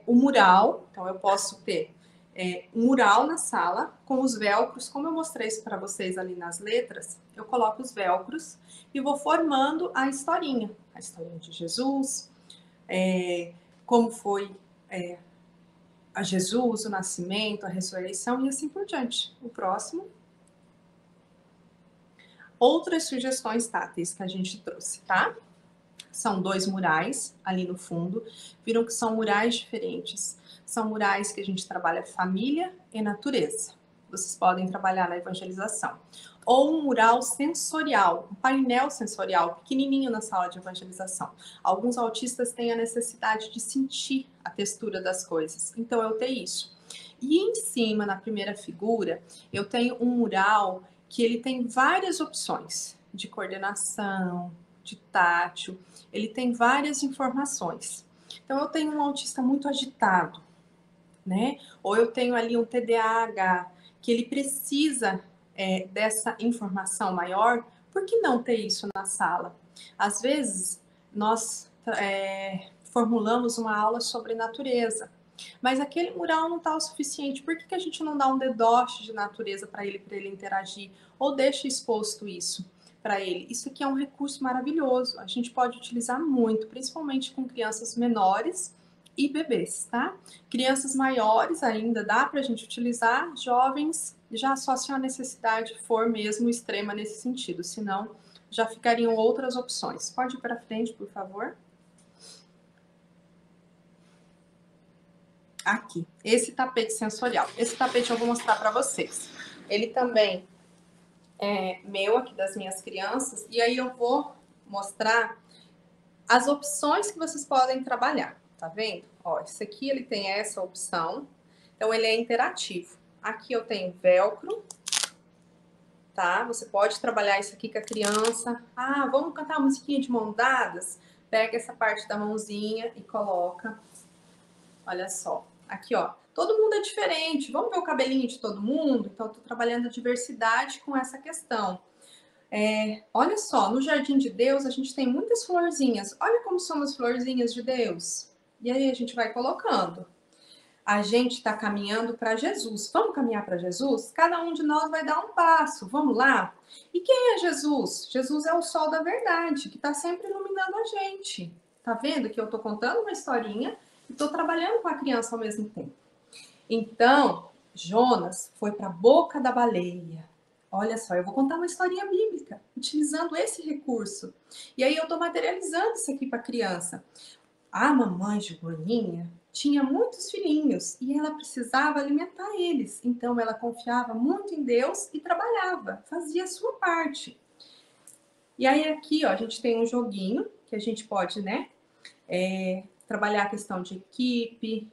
[SPEAKER 3] O mural, então eu posso ter um mural na sala com os velcros, como eu mostrei isso para vocês ali nas letras, eu coloco os velcros e vou formando a historinha de Jesus, como foi a Jesus, o nascimento, a ressurreição e assim por diante. O próximo. Outras sugestões táteis que a gente trouxe, tá? São 2 murais ali no fundo. Viram que são murais diferentes. São murais que a gente trabalha família e natureza. Vocês podem trabalhar na evangelização. Ou um mural sensorial, um painel sensorial pequenininho na sala de evangelização. Alguns autistas têm a necessidade de sentir a textura das coisas. Então, eu tenho isso. E em cima, na primeira figura, eu tenho um mural que ele tem várias opções de coordenação, de tátil, ele tem várias informações. Então, eu tenho um autista muito agitado, né? Ou eu tenho ali um TDAH, que ele precisa dessa informação maior, por que não ter isso na sala? Às vezes, nós formulamos uma aula sobre natureza, mas aquele mural não está o suficiente. Por que a gente não dá um dedoche de natureza para ele interagir? Ou deixa exposto isso para ele? Isso aqui é um recurso maravilhoso. A gente pode utilizar muito, principalmente com crianças menores e bebês, tá? Crianças maiores ainda dá para a gente utilizar, jovens já só se a necessidade for mesmo extrema nesse sentido, senão já ficariam outras opções. Pode ir para frente, por favor. Aqui, esse tapete sensorial. Esse tapete eu vou mostrar para vocês. Ele também é meu, aqui das minhas crianças, e aí eu vou mostrar as opções que vocês podem trabalhar, tá vendo? Ó, esse aqui ele tem essa opção, então ele é interativo. Aqui eu tenho velcro, tá? Você pode trabalhar isso aqui com a criança. Vamos cantar a musiquinha de mão dadas? pega essa parte da mãozinha e coloca. Olha só, aqui ó, todo mundo é diferente. Vamos ver o cabelinho de todo mundo? Então, eu tô trabalhando a diversidade com essa questão. Olha só, no Jardim de Deus a gente tem muitas florzinhas. Olha como são as florzinhas de Deus. E aí a gente vai colocando. A gente está caminhando para Jesus. Vamos caminhar para Jesus? Cada um de nós vai dar um passo. Vamos lá? E quem é Jesus? Jesus é o sol da verdade, que está sempre iluminando a gente. Tá vendo que eu estou contando uma historinha e estou trabalhando com a criança ao mesmo tempo. Então, Jonas foi para a boca da baleia. Olha só, eu vou contar uma historinha bíblica, utilizando esse recurso. E aí eu estou materializando isso aqui para a criança. A mamãe Joaninha tinha muitos filhinhos e ela precisava alimentar eles. Então ela confiava muito em Deus e trabalhava, fazia a sua parte. E aí aqui, ó, a gente tem um joguinho que a gente pode, né, trabalhar a questão de equipe,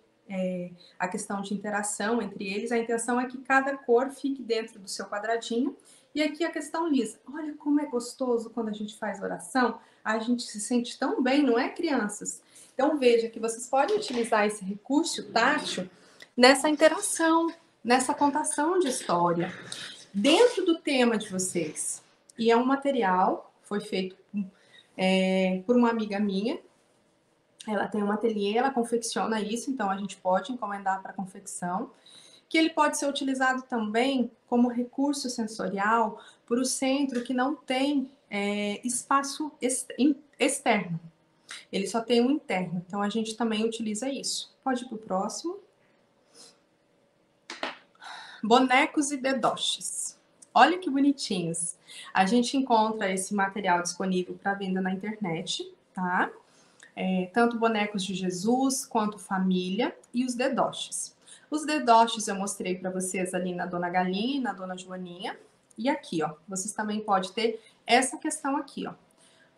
[SPEAKER 3] a questão de interação entre eles. A intenção é que cada cor fique dentro do seu quadradinho. E aqui a questão lisa. Olha como é gostoso quando a gente faz oração. A gente se sente tão bem, não é, crianças? Então veja que vocês podem utilizar esse recurso tátil nessa interação, nessa contação de história, dentro do tema de vocês. E é um material, foi feito por uma amiga minha. Ela tem um ateliê, ela confecciona isso, então a gente pode encomendar para confecção, que ele pode ser utilizado também como recurso sensorial para o centro que não tem espaço externo. Ele só tem um interno, então a gente também utiliza isso. Pode ir para o próximo. Bonecos e dedoches. Olha que bonitinhos. A gente encontra esse material disponível para venda na internet, tá? Tanto bonecos de Jesus quanto família e os dedoches. Os dedoches eu mostrei para vocês ali na Dona Galinha e na Dona Joaninha. E aqui, ó, vocês também podem ter essa questão aqui, ó.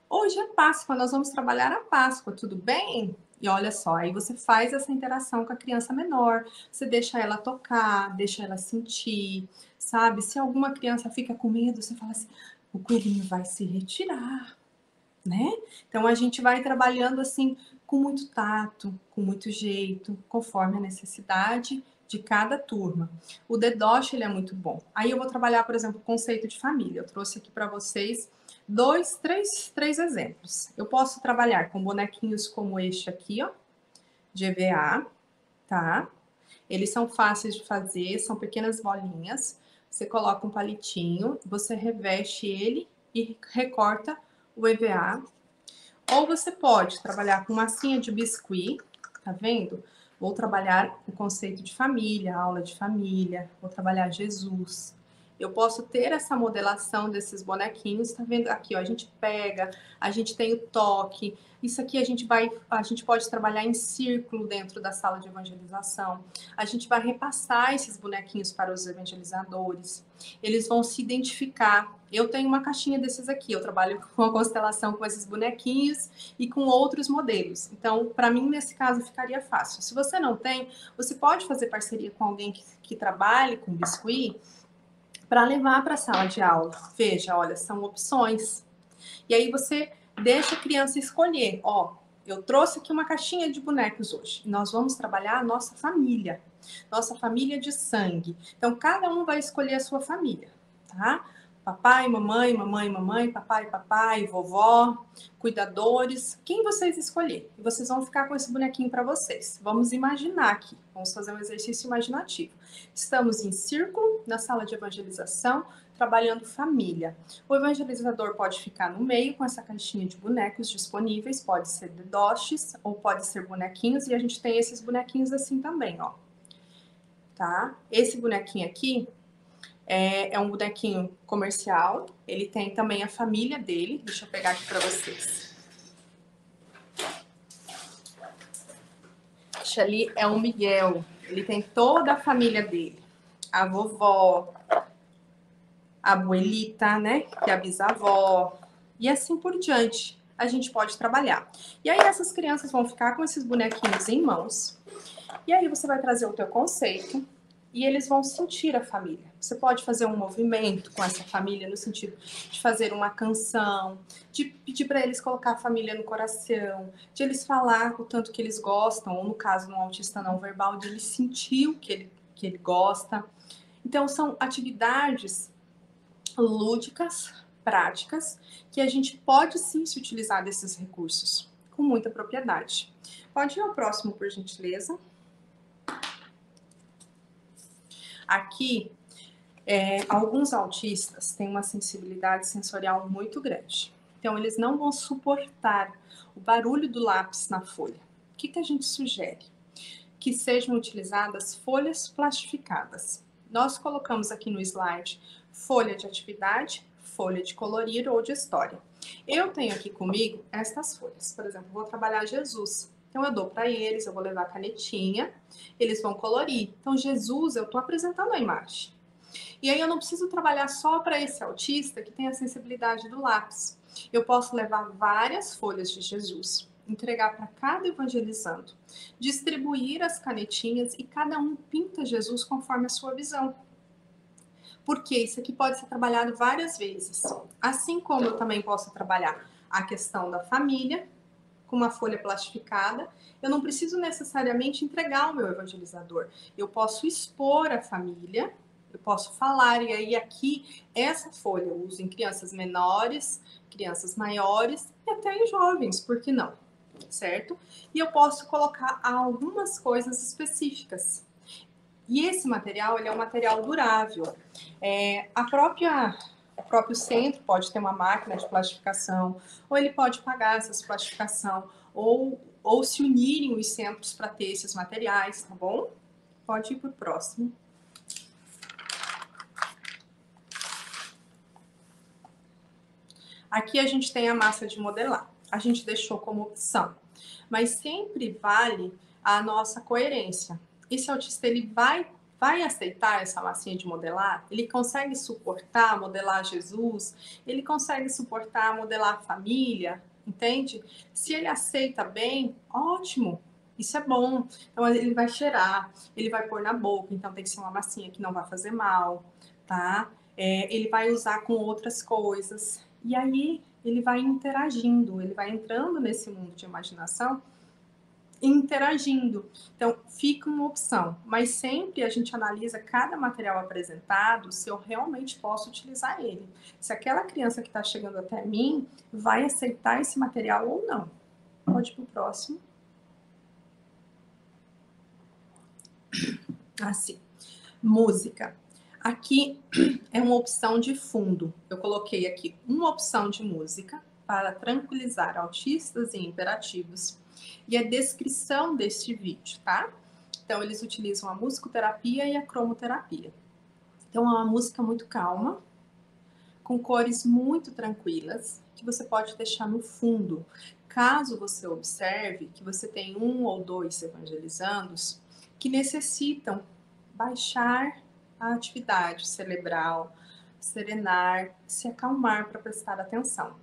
[SPEAKER 3] Hoje é Páscoa, nós vamos trabalhar a Páscoa, tudo bem? E olha só, aí você faz essa interação com a criança menor, você deixa ela tocar, deixa ela sentir, sabe? Se alguma criança fica com medo, você fala assim, o coelhinho vai se retirar, né? Então a gente vai trabalhando assim com muito tato, com muito jeito, conforme a necessidade de cada turma. O dedoche, ele é muito bom. Aí eu vou trabalhar, por exemplo, o conceito de família. Eu trouxe aqui para vocês três exemplos. Eu posso trabalhar com bonequinhos como este aqui, ó, de EVA, tá? Eles são fáceis de fazer, são pequenas bolinhas. Você coloca um palitinho, você reveste ele e recorta o EVA. Ou você pode trabalhar com massinha de biscuit, tá vendo? Vou trabalhar o conceito de família, aula de família, vou trabalhar Jesus. Eu posso ter essa modelação desses bonequinhos, tá vendo? Aqui, ó, a gente pega, a gente tem o toque. Isso aqui a gente pode trabalhar em círculo dentro da sala de evangelização. A gente vai repassar esses bonequinhos para os evangelizadores. Eles vão se identificar. Eu tenho uma caixinha desses aqui, eu trabalho com a constelação com esses bonequinhos e com outros modelos. Então, para mim, nesse caso, ficaria fácil. Se você não tem, você pode fazer parceria com alguém que trabalhe com biscuit para levar para a sala de aula. Veja, olha, são opções. E aí você deixa a criança escolher. Ó, eu trouxe aqui uma caixinha de bonecos hoje. Nós vamos trabalhar a nossa família de sangue. Então, cada um vai escolher a sua família, tá? Papai, mamãe, papai, vovó, cuidadores, quem vocês escolherem. E vocês vão ficar com esse bonequinho para vocês. Vamos imaginar aqui, vamos fazer um exercício imaginativo. Estamos em círculo, na sala de evangelização, trabalhando família. O evangelizador pode ficar no meio com essa caixinha de bonecos disponíveis, pode ser dedoches ou pode ser bonequinhos, e a gente tem esses bonequinhos assim também, ó. Tá? Esse bonequinho aqui é um bonequinho comercial, ele tem também a família dele. Deixa eu pegar aqui para vocês. Este ali é o Miguel, ele tem toda a família dele. A vovó, a abuelita, né, que é a bisavó, e assim por diante. A gente pode trabalhar. E aí essas crianças vão ficar com esses bonequinhos em mãos. E aí você vai trazer o teu conceito. e eles vão sentir a família. Você pode fazer um movimento com essa família no sentido de fazer uma canção, de pedir para eles colocar a família no coração, de eles falar o tanto que eles gostam, ou no caso de um autista não verbal, de ele sentir o que ele gosta. Então, são atividades lúdicas, práticas, que a gente pode sim se utilizar desses recursos com muita propriedade. Pode ir ao próximo, por gentileza. Aqui, alguns autistas têm uma sensibilidade sensorial muito grande. Então, eles não vão suportar o barulho do lápis na folha. O que a gente sugere? Que sejam utilizadas folhas plastificadas. Nós colocamos aqui no slide folha de atividade, folha de colorir ou de história. Eu tenho aqui comigo estas folhas. Por exemplo, vou trabalhar Jesus. Então, eu dou para eles, eu vou levar a canetinha, eles vão colorir. Então, Jesus, eu estou apresentando a imagem. E aí, eu não preciso trabalhar só para esse autista que tem a sensibilidade do lápis. Eu posso levar várias folhas de Jesus, entregar para cada evangelizando, distribuir as canetinhas e cada um pinta Jesus conforme a sua visão. Porque isso aqui pode ser trabalhado várias vezes. Assim como eu também posso trabalhar a questão da família, com uma folha plastificada, eu não preciso necessariamente entregar ao meu evangelizador. Eu posso expor a família, eu posso falar, e aí aqui, essa folha eu uso em crianças menores, crianças maiores e até em jovens, por que não? Certo? E eu posso colocar algumas coisas específicas. E esse material, ele é um material durável. O próprio centro pode ter uma máquina de plastificação, ou ele pode pagar essas plastificação, ou se unirem os centros para ter esses materiais, tá bom? Pode ir para o próximo. Aqui a gente tem a massa de modelar. A gente deixou como opção, mas sempre vale a nossa coerência. Esse autista, ele vai aceitar essa massinha de modelar? Ele consegue suportar modelar Jesus? Ele consegue suportar modelar a família? Entende? Se ele aceita bem, ótimo. Isso é bom. Então, ele vai cheirar, ele vai pôr na boca. Então, tem que ser uma massinha que não vai fazer mal, tá? Ele vai usar com outras coisas. E aí, ele vai interagindo, ele vai entrando nesse mundo de imaginação, interagindo. Então, fica uma opção, mas sempre a gente analisa cada material apresentado, se eu realmente posso utilizar ele. Se aquela criança que está chegando até mim vai aceitar esse material ou não. Pode ir para o próximo. Assim, música. Aqui é uma opção de fundo. Eu coloquei aqui uma opção de música para tranquilizar autistas e imperativos e a descrição deste vídeo, tá? Então, eles utilizam a musicoterapia e a cromoterapia. Então, é uma música muito calma, com cores muito tranquilas, que você pode deixar no fundo. Caso você observe que você tem 1 ou 2 evangelizandos que necessitam baixar a atividade cerebral, serenar, se acalmar para prestar atenção,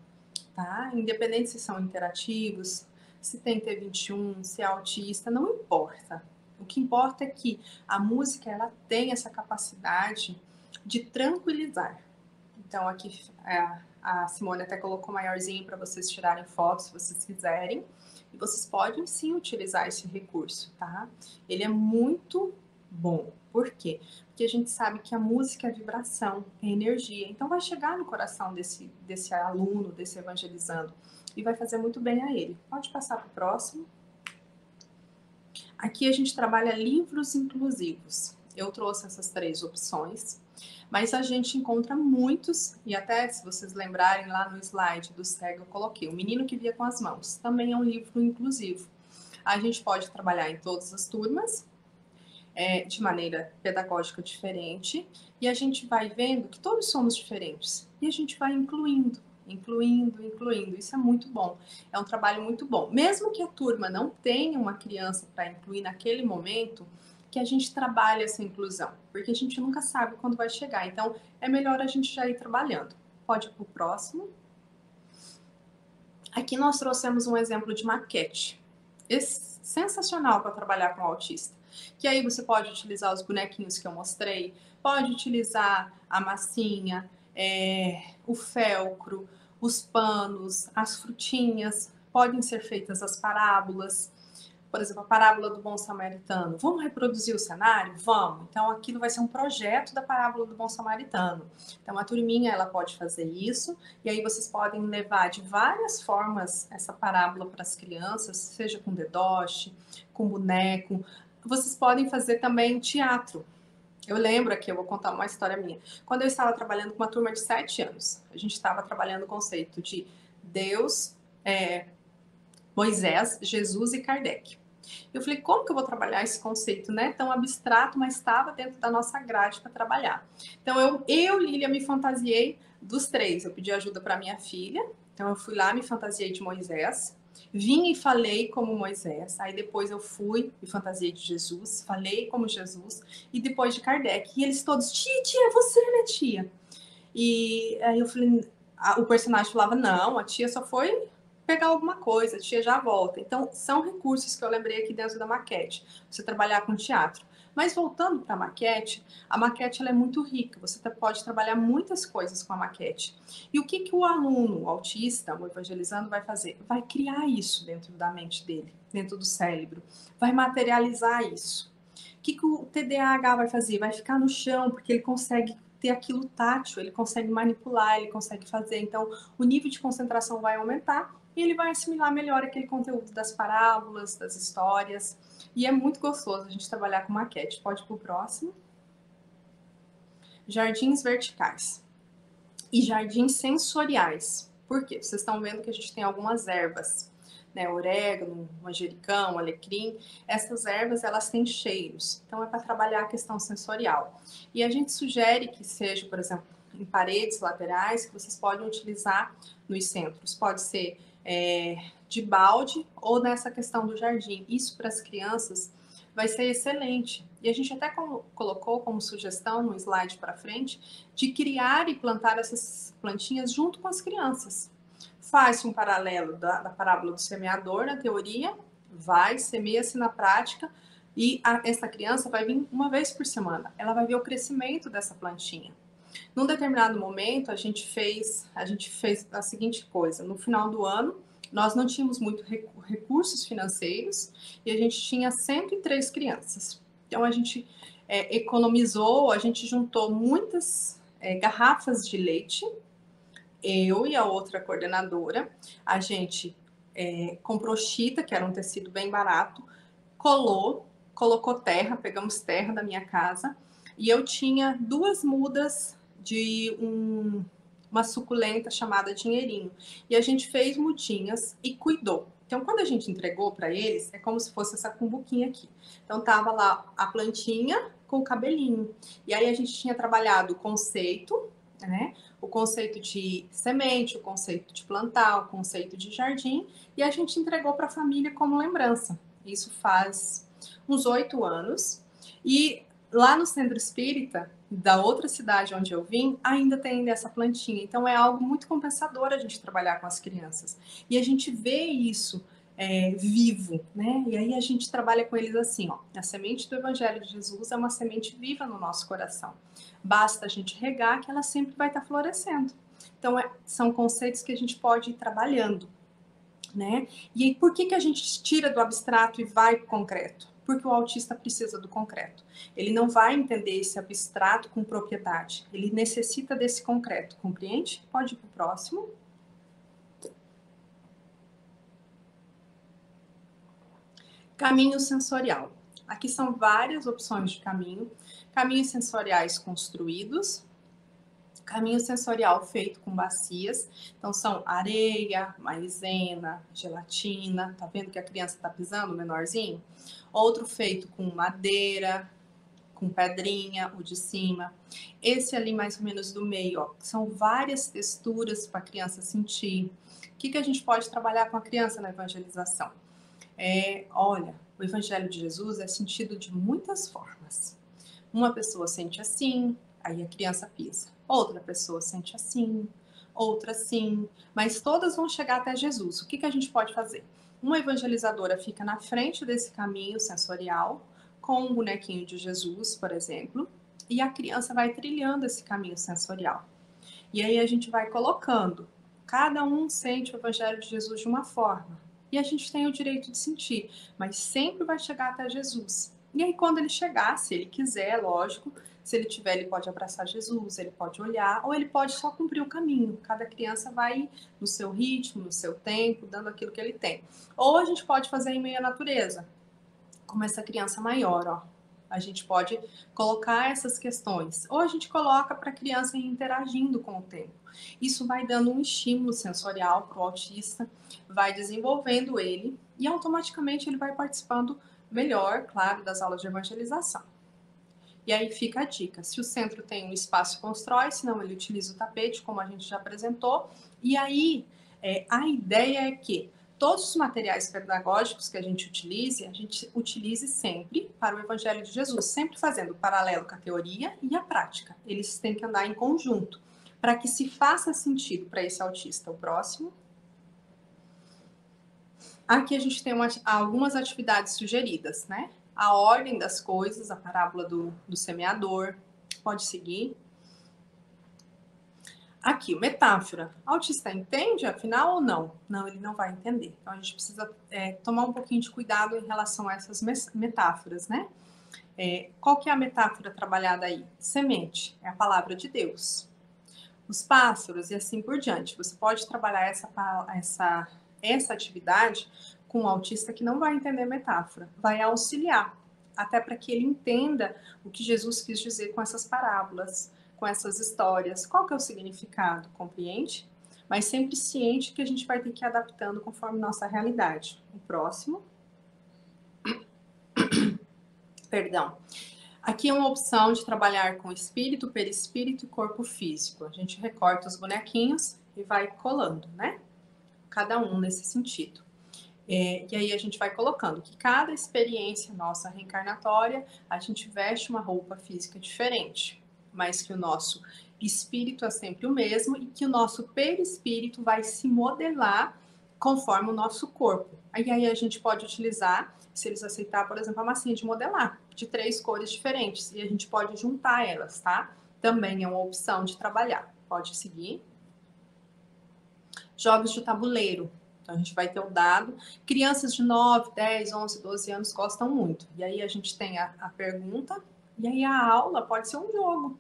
[SPEAKER 3] tá? Independente se são interativos, se tem T21, se é autista, não importa. O que importa é que a música, ela tem essa capacidade de tranquilizar. Então, aqui a Simone até colocou maiorzinho para vocês tirarem fotos, se vocês quiserem. E vocês podem, sim, utilizar esse recurso, tá? Ele é muito bom. Por quê? Porque a gente sabe que a música é vibração, é energia. Então, vai chegar no coração desse aluno, desse evangelizando, e vai fazer muito bem a ele. Pode passar para o próximo. Aqui a gente trabalha livros inclusivos. Eu trouxe essas 3 opções, mas a gente encontra muitos, e até se vocês lembrarem lá no slide do cego eu coloquei, O Menino que Via com as Mãos, também é um livro inclusivo. A gente pode trabalhar em todas as turmas, de maneira pedagógica diferente, e a gente vai vendo que todos somos diferentes, e a gente vai incluindo. Isso é muito bom. É um trabalho muito bom. Mesmo que a turma não tenha uma criança para incluir naquele momento, que a gente trabalhe essa inclusão, porque a gente nunca sabe quando vai chegar. Então, é melhor a gente já ir trabalhando. Pode ir para o próximo. Aqui nós trouxemos um exemplo de maquete. Sensacional para trabalhar com o autista. Que aí você pode utilizar os bonequinhos que eu mostrei, pode utilizar a massinha, o felcro, os panos, as frutinhas, podem ser feitas as parábolas. Por exemplo, a parábola do bom samaritano. Vamos reproduzir o cenário? Vamos. Então, aquilo vai ser um projeto da parábola do bom samaritano. Então, a turminha, ela pode fazer isso, e aí vocês podem levar de várias formas essa parábola para as crianças, seja com dedoche, com boneco. Vocês podem fazer também teatro. Eu lembro aqui, eu vou contar uma história minha. Quando eu estava trabalhando com uma turma de 7 anos, a gente estava trabalhando o conceito de Deus, Moisés, Jesus e Kardec. Eu falei, como que eu vou trabalhar esse conceito, né? Tão abstrato, mas estava dentro da nossa grade para trabalhar. Então, Lília, me fantasiei dos 3. Eu pedi ajuda para minha filha. Então, eu fui lá, me fantasiei de Moisés. Vim e falei como Moisés. Aí, depois eu fui, me fantasiei de Jesus. Falei como Jesus. E depois de Kardec. E eles todos, tia, é você, né, tia? E aí eu falei, o personagem falava, não, a tia só foi pegar alguma coisa, a tia já volta. Então, são recursos que eu lembrei aqui dentro da maquete, você trabalhar com teatro. Mas voltando para a maquete ela é muito rica, você pode trabalhar muitas coisas com a maquete. E o que o aluno, o autista, o evangelizando, vai fazer? Vai criar isso dentro da mente dele, dentro do cérebro, vai materializar isso. O que o TDAH vai fazer? Vai ficar no chão, porque ele consegue ter aquilo tátil, ele consegue manipular, ele consegue fazer. Então, o nível de concentração vai aumentar e ele vai assimilar melhor aquele conteúdo das parábolas, das histórias. E é muito gostoso a gente trabalhar com maquete. Pode ir para o próximo. Jardins verticais e jardins sensoriais. Por quê? Vocês estão vendo que a gente tem algumas ervas, né? Orégano, manjericão, alecrim. Essas ervas, elas têm cheiros. Então, é para trabalhar a questão sensorial. E a gente sugere que seja, por exemplo, em paredes laterais, que vocês podem utilizar nos centros. Pode ser de balde ou nessa questão do jardim. Isso para as crianças vai ser excelente. E a gente até colocou como sugestão no slide para frente de criar e plantar essas plantinhas junto com as crianças. Faz um paralelo da parábola do semeador na teoria, semeia-se na prática, e essa criança vai vir uma vez por semana. Ela vai ver o crescimento dessa plantinha. Num determinado momento, a gente fez a seguinte coisa. No final do ano, nós não tínhamos muito recursos financeiros e a gente tinha 103 crianças. Então, a gente economizou, a gente juntou muitas garrafas de leite. Eu e a outra coordenadora, a gente comprou chita, que era um tecido bem barato, colocou terra, pegamos terra da minha casa, e eu tinha 2 mudas de uma suculenta chamada dinheirinho. E a gente fez mudinhas e cuidou. Então, quando a gente entregou para eles, é como se fosse essa cumbuquinha aqui. Então, tava lá a plantinha com o cabelinho. E aí a gente tinha trabalhado o conceito, né? O conceito de semente, o conceito de plantar, o conceito de jardim, e a gente entregou para a família como lembrança. Isso faz uns 8 anos. E lá no Centro Espírita, da outra cidade onde eu vim, ainda tem essa plantinha. Então, é algo muito compensador a gente trabalhar com as crianças. E a gente vê isso vivo, né? E aí a gente trabalha com eles assim, ó. A semente do Evangelho de Jesus é uma semente viva no nosso coração. Basta a gente regar que ela sempre vai estar florescendo. Então, são conceitos que a gente pode ir trabalhando, né? E aí, por que a gente tira do abstrato e vai para o concreto? Porque o autista precisa do concreto. Ele não vai entender esse abstrato com propriedade. Ele necessita desse concreto, compreende? Pode ir para o próximo. Caminho sensorial. Aqui são várias opções de caminho. Caminhos sensoriais construídos. Caminho sensorial feito com bacias. Então, são areia, maisena, gelatina. Tá vendo que a criança tá pisando, o menorzinho? Outro feito com madeira, com pedrinha, o de cima. Esse ali mais ou menos do meio, ó. São várias texturas para a criança sentir. O que a gente pode trabalhar com a criança na evangelização? Olha, o Evangelho de Jesus é sentido de muitas formas. Uma pessoa sente assim, aí a criança pisa. Outra pessoa sente assim, outra assim, mas todas vão chegar até Jesus. O que a gente pode fazer? Uma evangelizadora fica na frente desse caminho sensorial, com um bonequinho de Jesus, por exemplo, e a criança vai trilhando esse caminho sensorial. E aí a gente vai colocando. Cada um sente o Evangelho de Jesus de uma forma. E a gente tem o direito de sentir, mas sempre vai chegar até Jesus. E aí quando ele chegar, se ele quiser, lógico, se ele tiver, ele pode abraçar Jesus, ele pode olhar, ou ele pode só cumprir o caminho. Cada criança vai no seu ritmo, no seu tempo, dando aquilo que ele tem. Ou a gente pode fazer em meio à natureza, como essa criança maior, ó. A gente pode colocar essas questões. Ou a gente coloca para a criança ir interagindo com o tempo. Isso vai dando um estímulo sensorial para o autista, vai desenvolvendo ele e automaticamente ele vai participando melhor, claro, das aulas de evangelização. E aí fica a dica, se o centro tem um espaço, constrói, senão ele utiliza o tapete, como a gente já apresentou. E aí, a ideia é que todos os materiais pedagógicos que a gente utilize sempre para o Evangelho de Jesus, sempre fazendo paralelo com a teoria e a prática. Eles têm que andar em conjunto, para que se faça sentido para esse autista. O próximo. Aqui a gente tem algumas atividades sugeridas, né? A ordem das coisas, a parábola do semeador, pode seguir. Aqui, metáfora. O autista entende, afinal, ou não? Não, ele não vai entender. Então, a gente precisa tomar um pouquinho de cuidado em relação a essas metáforas, né? Qual que é a metáfora trabalhada aí? Semente, é a palavra de Deus. Os pássaros e assim por diante. Você pode trabalhar essa atividade com um autista que não vai entender metáfora, vai auxiliar, até para que ele entenda o que Jesus quis dizer com essas parábolas, com essas histórias, qual que é o significado, compreende? Mas sempre ciente que a gente vai ter que ir adaptando conforme nossa realidade. O próximo. Perdão. Aqui é uma opção de trabalhar com espírito, perispírito e corpo físico. A gente recorta os bonequinhos e vai colando, né? Cada um nesse sentido. E aí a gente vai colocando que cada experiência nossa reencarnatória, a gente veste uma roupa física diferente, mas que o nosso espírito é sempre o mesmo e que o nosso perispírito vai se modelar conforme o nosso corpo. Aí a gente pode utilizar, se eles aceitar, por exemplo, a massinha de modelar, de 3 cores diferentes, e a gente pode juntar elas, tá? Também é uma opção de trabalhar. Pode seguir. Jogos de tabuleiro. Então, a gente vai ter o dado. Crianças de 9, 10, 11, 12 anos gostam muito. E aí a gente tem a pergunta, e aí a aula pode ser um jogo.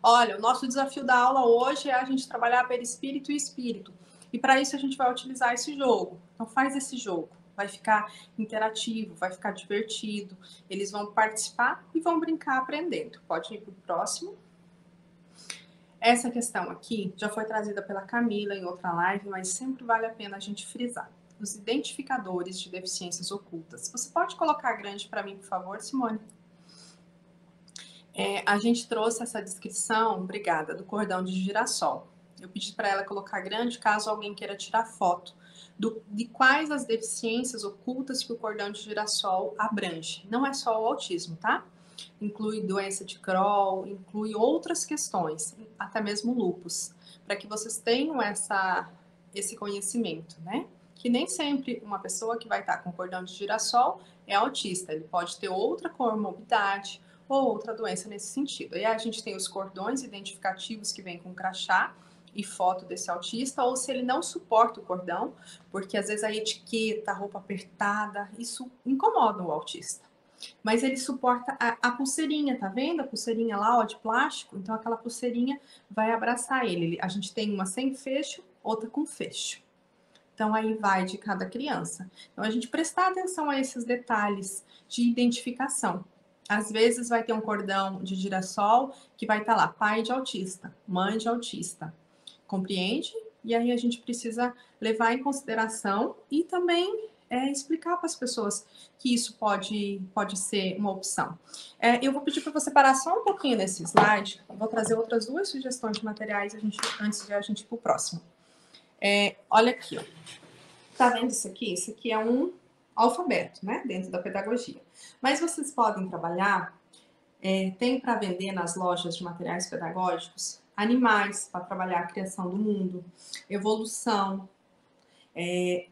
[SPEAKER 3] Olha, o nosso desafio da aula hoje é a gente trabalhar perispírito e espírito. E para isso a gente vai utilizar esse jogo. Então, faz esse jogo. Vai ficar interativo, vai ficar divertido. Eles vão participar e vão brincar aprendendo. Pode ir para o próximo. Essa questão aqui já foi trazida pela Camila em outra live, mas sempre vale a pena a gente frisar. Os identificadores de deficiências ocultas. Você pode colocar grande para mim, por favor, Simone? A gente trouxe essa descrição, obrigada, do cordão de girassol. Eu pedi para ela colocar grande caso alguém queira tirar foto de quais as deficiências ocultas que o cordão de girassol abrange. Não é só o autismo, tá? Inclui doença de Crohn, inclui outras questões, até mesmo lúpus, para que vocês tenham esse conhecimento, né? Que nem sempre uma pessoa que vai estar com cordão de girassol é autista, ele pode ter outra comorbidade ou outra doença nesse sentido. E a gente tem os cordões identificativos que vêm com crachá e foto desse autista, ou se ele não suporta o cordão, porque às vezes a etiqueta, a roupa apertada, isso incomoda o autista. Mas ele suporta a pulseirinha, tá vendo? A pulseirinha lá, ó, de plástico. Então, aquela pulseirinha vai abraçar ele. A gente tem uma sem fecho, outra com fecho. Então, aí vai de cada criança. Então, a gente prestar atenção a esses detalhes de identificação. Às vezes, vai ter um cordão de girassol que vai estar lá, pai de autista, mãe de autista. Compreende? E aí, a gente precisa levar em consideração e também explicar para as pessoas que isso pode ser uma opção. Eu vou pedir para você parar só um pouquinho nesse slide. Eu vou trazer outras 2 sugestões de materiais antes de a gente ir para o próximo. Olha aqui, ó. Tá vendo isso aqui? Isso aqui é um alfabeto, né? Dentro da pedagogia. Mas vocês podem trabalhar, tem para vender nas lojas de materiais pedagógicos, animais para trabalhar a criação do mundo, evolução.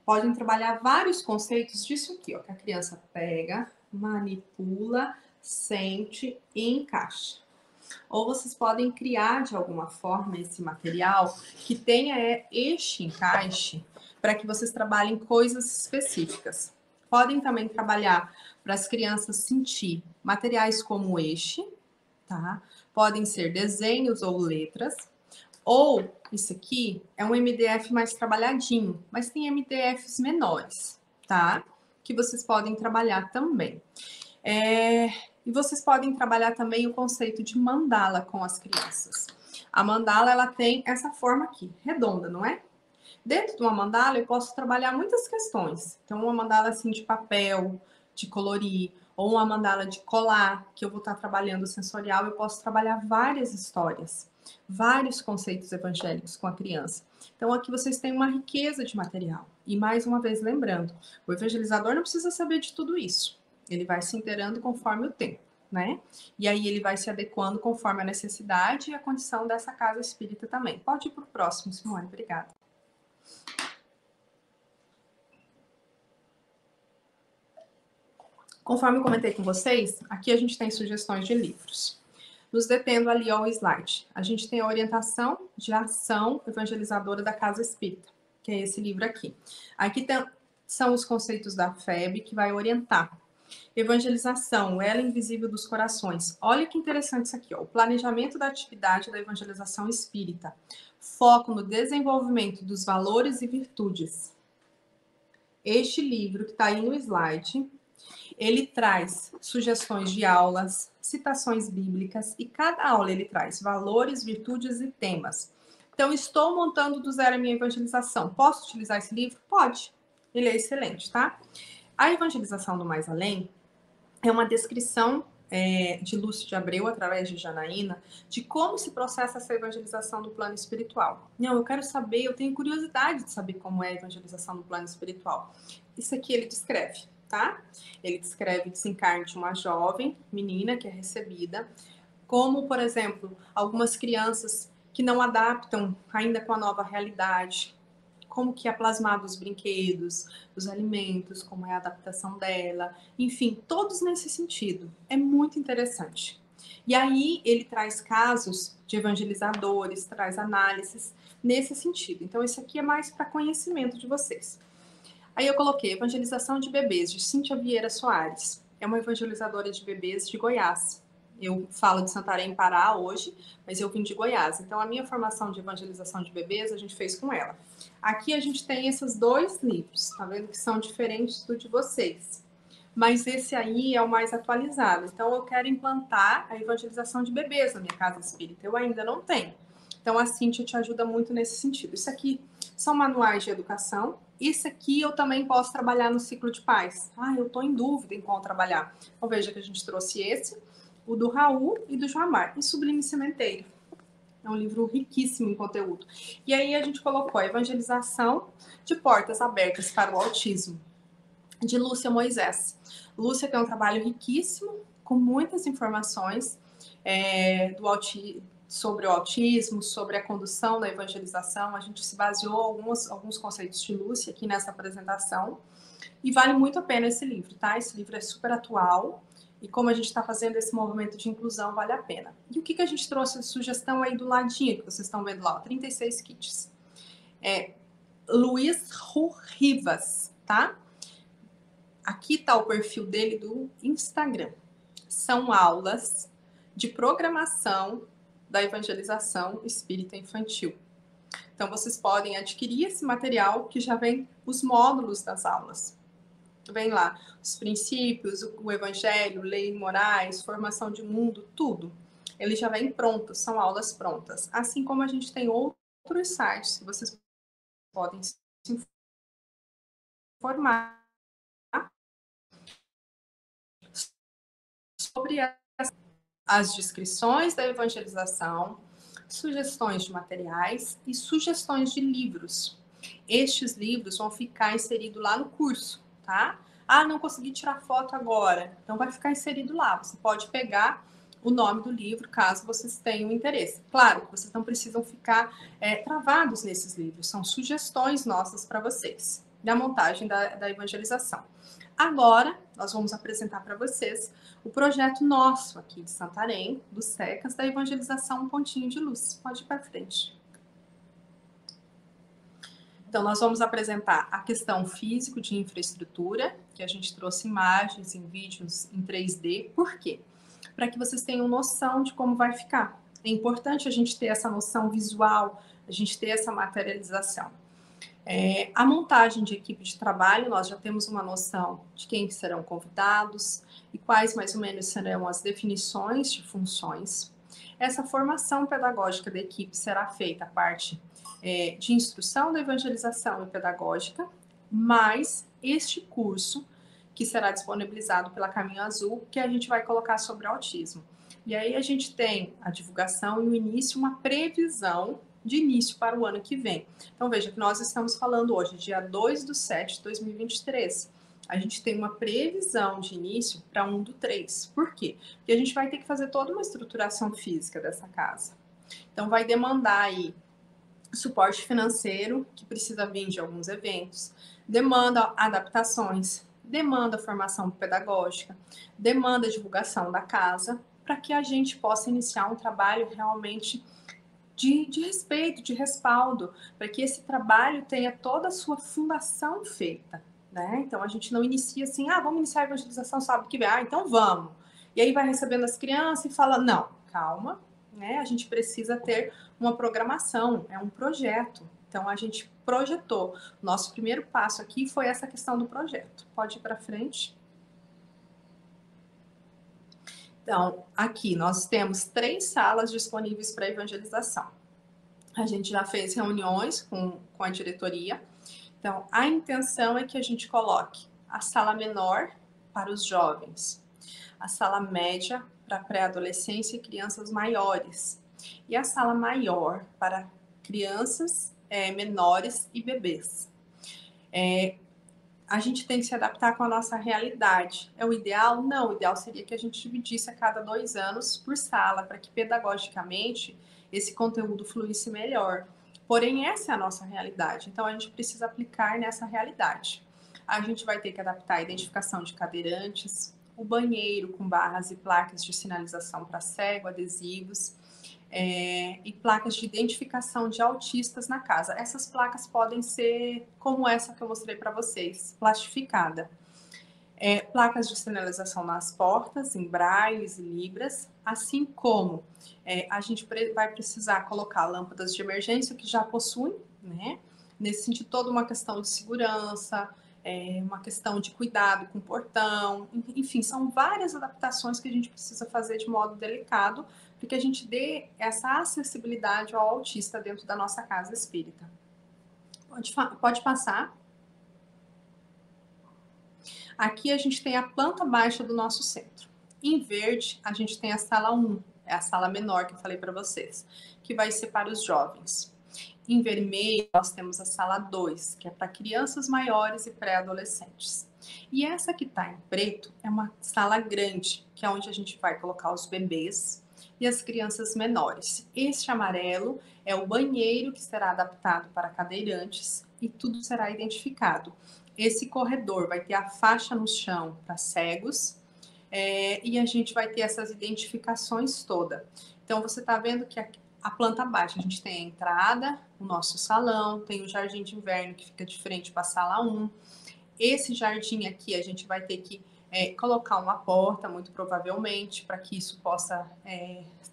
[SPEAKER 3] Podem trabalhar vários conceitos disso aqui, ó, que a criança pega, manipula, sente e encaixa. Ou vocês podem criar de alguma forma esse material que tenha este encaixe para que vocês trabalhem coisas específicas. Podem também trabalhar para as crianças sentir materiais como este, tá? Podem ser desenhos ou letras. Ou isso aqui é um MDF mais trabalhadinho, mas tem MDFs menores, tá? Que vocês podem trabalhar também. E vocês podem trabalhar também o conceito de mandala com as crianças. A mandala, ela tem essa forma aqui, redonda, não é? Dentro de uma mandala, eu posso trabalhar muitas questões. Então, uma mandala assim de papel, de colorir, ou uma mandala de colar, que eu vou estar trabalhando sensorial, eu posso trabalhar várias histórias, vários conceitos evangélicos com a criança. Então, aqui vocês têm uma riqueza de material. E, mais uma vez, lembrando, o evangelizador não precisa saber de tudo isso. Ele vai se inteirando conforme o tempo, né? E aí ele vai se adequando conforme a necessidade e a condição dessa casa espírita também. Pode ir para o próximo, Simone. Obrigada. Conforme eu comentei com vocês, aqui a gente tem sugestões de livros. Nos detendo ali ao slide, a gente tem a orientação de ação evangelizadora da Casa Espírita, que é esse livro aqui. Aqui são os conceitos da FEB, que vai orientar. Evangelização, o elo invisível dos corações. Olha que interessante isso aqui, ó. O planejamento da atividade da evangelização espírita. Foco no desenvolvimento dos valores e virtudes. Este livro que está aí no slide, ele traz sugestões de aulas, citações bíblicas, e cada aula ele traz valores, virtudes e temas. Então, estou montando do zero a minha evangelização. Posso utilizar esse livro? Pode. Ele é excelente, tá? A evangelização do Mais Além é uma descrição de Lúcio de Abreu, através de Janaína, de como se processa essa evangelização do plano espiritual. Não, eu quero saber, eu tenho curiosidade de saber como é a evangelização do plano espiritual. Isso aqui ele descreve, tá? Ele descreve o desencarne de uma jovem menina que é recebida, como, por exemplo, algumas crianças que não adaptam ainda com a nova realidade, como que é plasmado os brinquedos, os alimentos, como é a adaptação dela, enfim, todos nesse sentido. É muito interessante. E aí ele traz casos de evangelizadores, traz análises nesse sentido. Então, esse aqui é mais para conhecimento de vocês. Aí eu coloquei Evangelização de Bebês, de Cíntia Vieira Soares. É uma evangelizadora de bebês de Goiás. Eu falo de Santarém, Pará, hoje, mas eu vim de Goiás. Então, a minha formação de evangelização de bebês, a gente fez com ela. Aqui a gente tem esses dois livros, tá vendo? Que são diferentes do de vocês. Mas esse aí é o mais atualizado. Então, eu quero implantar a evangelização de bebês na minha casa espírita. Eu ainda não tenho. Então, a Cíntia te ajuda muito nesse sentido. Isso aqui são manuais de educação. Isso aqui eu também posso trabalhar no ciclo de paz. Eu estou em dúvida em qual trabalhar. Então, veja que a gente trouxe esse, o do Raul e do Joamar, e Sublime Sementeiro. É um livro riquíssimo em conteúdo. E aí a gente colocou a Evangelização de Portas Abertas para o Autismo, de Lúcia Moisés. Lúcia tem um trabalho riquíssimo, com muitas informações sobre o autismo, sobre a condução da evangelização. A gente se baseou alguns conceitos de Lúcia aqui nessa apresentação. E vale muito a pena esse livro, tá? Esse livro é super atual. E como a gente está fazendo esse movimento de inclusão, vale a pena. E o que a gente trouxe de sugestão aí do ladinho, que vocês estão vendo lá, 36 kits. Luiz Rivas, tá? Aqui está o perfil dele do Instagram. São aulas de programação da evangelização espírita infantil. Então, vocês podem adquirir esse material que já vem os módulos das aulas. Vem lá os princípios, o evangelho, lei, morais, formação de mundo, tudo. Ele já vem pronto, são aulas prontas. Assim como a gente tem outros sites que vocês podem se informar sobre as descrições da evangelização, sugestões de materiais e sugestões de livros. Estes livros vão ficar inseridos lá no curso, tá? Não consegui tirar foto agora. Então, vai ficar inserido lá. Você pode pegar o nome do livro, caso vocês tenham interesse. Claro que vocês não precisam ficar travados nesses livros. São sugestões nossas para vocês, da montagem da evangelização. Agora, nós vamos apresentar para vocês o projeto nosso aqui de Santarém, do SECAS, da evangelização Um Pontinho de Luz. Pode ir para frente. Então, nós vamos apresentar a questão físico de infraestrutura, que a gente trouxe imagens em vídeos em 3D. Por quê? Para que vocês tenham noção de como vai ficar. É importante a gente ter essa noção visual, a gente ter essa materialização. A montagem de equipe de trabalho, nós já temos uma noção de quem serão convidados e quais mais ou menos serão as definições de funções. Essa formação pedagógica da equipe será feita a parte de instrução da evangelização e pedagógica, mais este curso que será disponibilizado pela Caminho Azul, que a gente vai colocar sobre autismo. E aí a gente tem a divulgação e o início, uma previsão de início para o ano que vem. Então veja que nós estamos falando hoje, dia 2/7/2023. A gente tem uma previsão de início para 1/3. Por quê? Porque a gente vai ter que fazer toda uma estruturação física dessa casa. Então vai demandar aí suporte financeiro, que precisa vir de alguns eventos, demanda adaptações, demanda formação pedagógica, demanda divulgação da casa, para que a gente possa iniciar um trabalho realmente de respeito, de respaldo, para que esse trabalho tenha toda a sua fundação feita, né? Então, a gente não inicia assim, vamos iniciar a evangelização sábado que vem, então vamos. E aí vai recebendo as crianças e fala, não, calma, né? A gente precisa ter uma programação, é um projeto. Então, a gente projetou. Nosso primeiro passo aqui foi essa questão do projeto. Pode ir para frente. Então, aqui nós temos 3 salas disponíveis para evangelização. A gente já fez reuniões com a diretoria. Então, a intenção é que a gente coloque a sala menor para os jovens, a sala média para pré-adolescência e crianças maiores, e a sala maior para crianças menores e bebês. A gente tem que se adaptar com a nossa realidade. É o ideal? Não, o ideal seria que a gente dividisse a cada 2 anos por sala, para que pedagogicamente esse conteúdo fluísse melhor. Porém, essa é a nossa realidade, então a gente precisa aplicar nessa realidade. A gente vai ter que adaptar a identificação de cadeirantes, o banheiro com barras e placas de sinalização para cego, adesivos, e placas de identificação de autistas na casa. Essas placas podem ser como essa que eu mostrei para vocês, plastificada. Placas de sinalização nas portas, em brailles e libras, assim como a gente vai precisar colocar lâmpadas de emergência que já possuem, né? Nesse sentido, toda uma questão de segurança, uma questão de cuidado com o portão, enfim, são várias adaptações que a gente precisa fazer de modo delicado, para que a gente dê essa acessibilidade ao autista dentro da nossa casa espírita. Pode passar. Aqui a gente tem a planta baixa do nosso centro. Em verde, a gente tem a sala 1, é a sala menor que eu falei para vocês, que vai ser para os jovens. Em vermelho, nós temos a sala 2, que é para crianças maiores e pré-adolescentes. E essa que está em preto é uma sala grande, que é onde a gente vai colocar os bebês e as crianças menores. Este amarelo é o banheiro que será adaptado para cadeirantes e tudo será identificado. Esse corredor vai ter a faixa no chão para cegos e a gente vai ter essas identificações todas. Então, você está vendo que a planta baixa, a gente tem a entrada, o nosso salão, tem o jardim de inverno que fica de frente para a sala 1. Esse jardim aqui, a gente vai ter que colocar uma porta, muito provavelmente, para que isso possa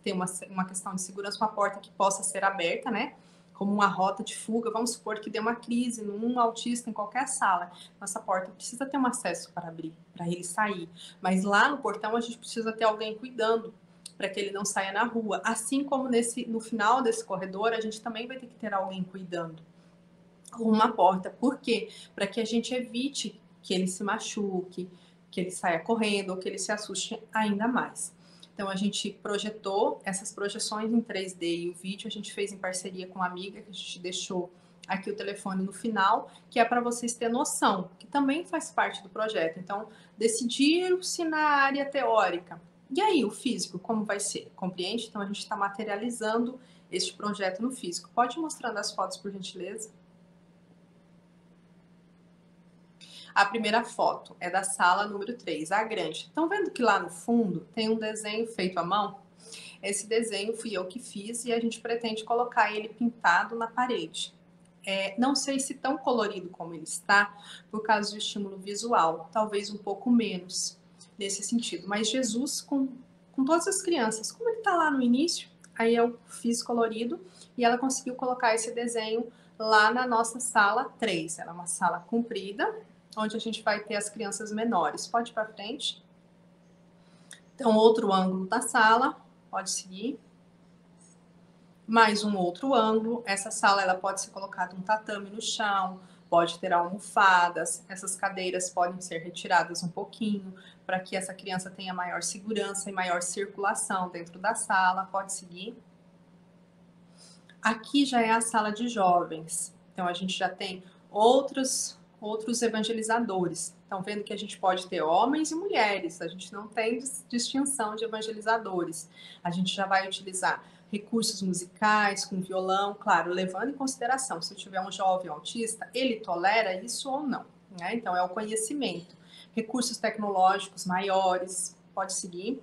[SPEAKER 3] ter uma questão de segurança, uma porta que possa ser aberta, né? Como uma rota de fuga. Vamos supor que dê uma crise num autista em qualquer sala. Nossa porta precisa ter um acesso para abrir, para ele sair. Mas lá no portão a gente precisa ter alguém cuidando, para que ele não saia na rua. Assim como no final desse corredor, a gente também vai ter que ter alguém cuidando. Uma porta. Por quê? Para que a gente evite que ele se machuque, que ele saia correndo ou que ele se assuste ainda mais. Então, a gente projetou essas projeções em 3D e o vídeo a gente fez em parceria com uma amiga, que a gente deixou aqui o telefone no final, que é para vocês terem noção, que também faz parte do projeto. Então, decidir-se na área teórica. E aí, o físico, como vai ser? Compreende? Então, a gente está materializando este projeto no físico. Pode ir mostrando as fotos, por gentileza? A primeira foto é da sala número 3, a grande. Estão vendo que lá no fundo tem um desenho feito à mão? Esse desenho fui eu que fiz e a gente pretende colocar ele pintado na parede. Não sei se tão colorido como ele está, por causa do estímulo visual, talvez um pouco menos nesse sentido. Mas Jesus com todas as crianças, como ele está lá no início, aí eu fiz colorido e ela conseguiu colocar esse desenho lá na nossa sala 3. Ela é uma sala comprida, onde a gente vai ter as crianças menores. Pode ir para frente. Então, outro ângulo da sala, pode seguir. Mais um outro ângulo. Essa sala ela pode ser colocada um tatame no chão, pode ter almofadas, essas cadeiras podem ser retiradas um pouquinho para que essa criança tenha maior segurança e maior circulação dentro da sala. Pode seguir. Aqui já é a sala de jovens. Então a gente já tem outros evangelizadores. Estão vendo que a gente pode ter homens e mulheres, a gente não tem distinção de evangelizadores. A gente já vai utilizar recursos musicais, com violão, claro, levando em consideração se eu tiver um jovem autista, ele tolera isso ou não, né? Então é o conhecimento. Recursos tecnológicos maiores, pode seguir.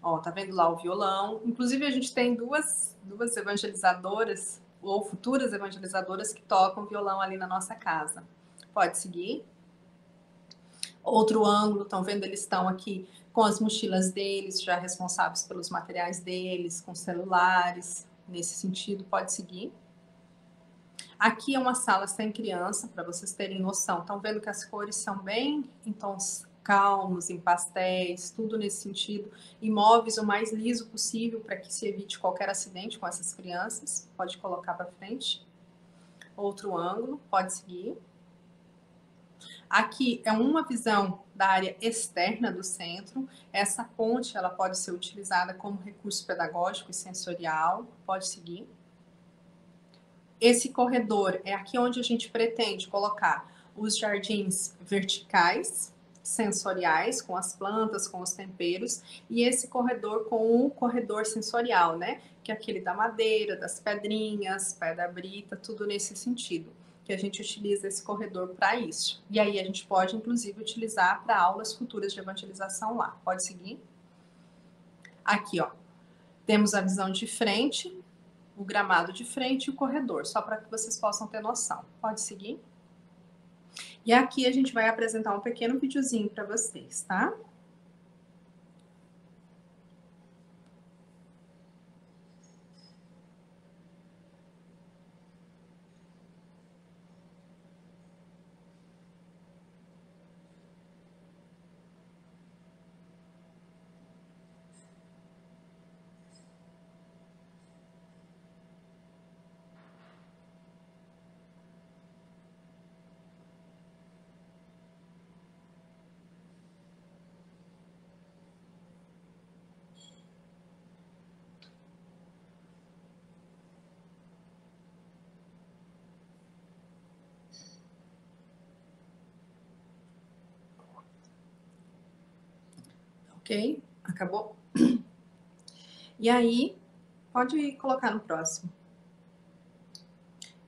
[SPEAKER 3] Ó, tá vendo lá o violão? Inclusive a gente tem duas evangelizadoras ou futuras evangelizadoras que tocam violão ali na nossa casa. Pode seguir. Outro ângulo, estão vendo? Eles estão aqui com as mochilas deles, já responsáveis pelos materiais deles, com celulares, nesse sentido, pode seguir. Aqui é uma sala sem criança, para vocês terem noção. Estão vendo que as cores são bem em tons calmos, em pastéis, tudo nesse sentido. Imóveis o mais liso possível para que se evite qualquer acidente com essas crianças. Pode colocar para frente. Outro ângulo, pode seguir. Aqui é uma visão da área externa do centro. Essa ponte ela pode ser utilizada como recurso pedagógico e sensorial. Pode seguir. Esse corredor é aqui onde a gente pretende colocar os jardins verticais, sensoriais, com as plantas, com os temperos, e esse corredor com o corredor sensorial, né? Que é aquele da madeira, das pedrinhas, pedra brita, tudo nesse sentido, que a gente utiliza esse corredor para isso. E aí a gente pode, inclusive, utilizar para aulas futuras de evangelização lá. Pode seguir? Aqui, ó, temos a visão de frente, o gramado de frente e o corredor, só para que vocês possam ter noção. Pode seguir? E aqui a gente vai apresentar um pequeno videozinho para vocês, tá? Ok? Acabou? E aí, pode colocar no próximo.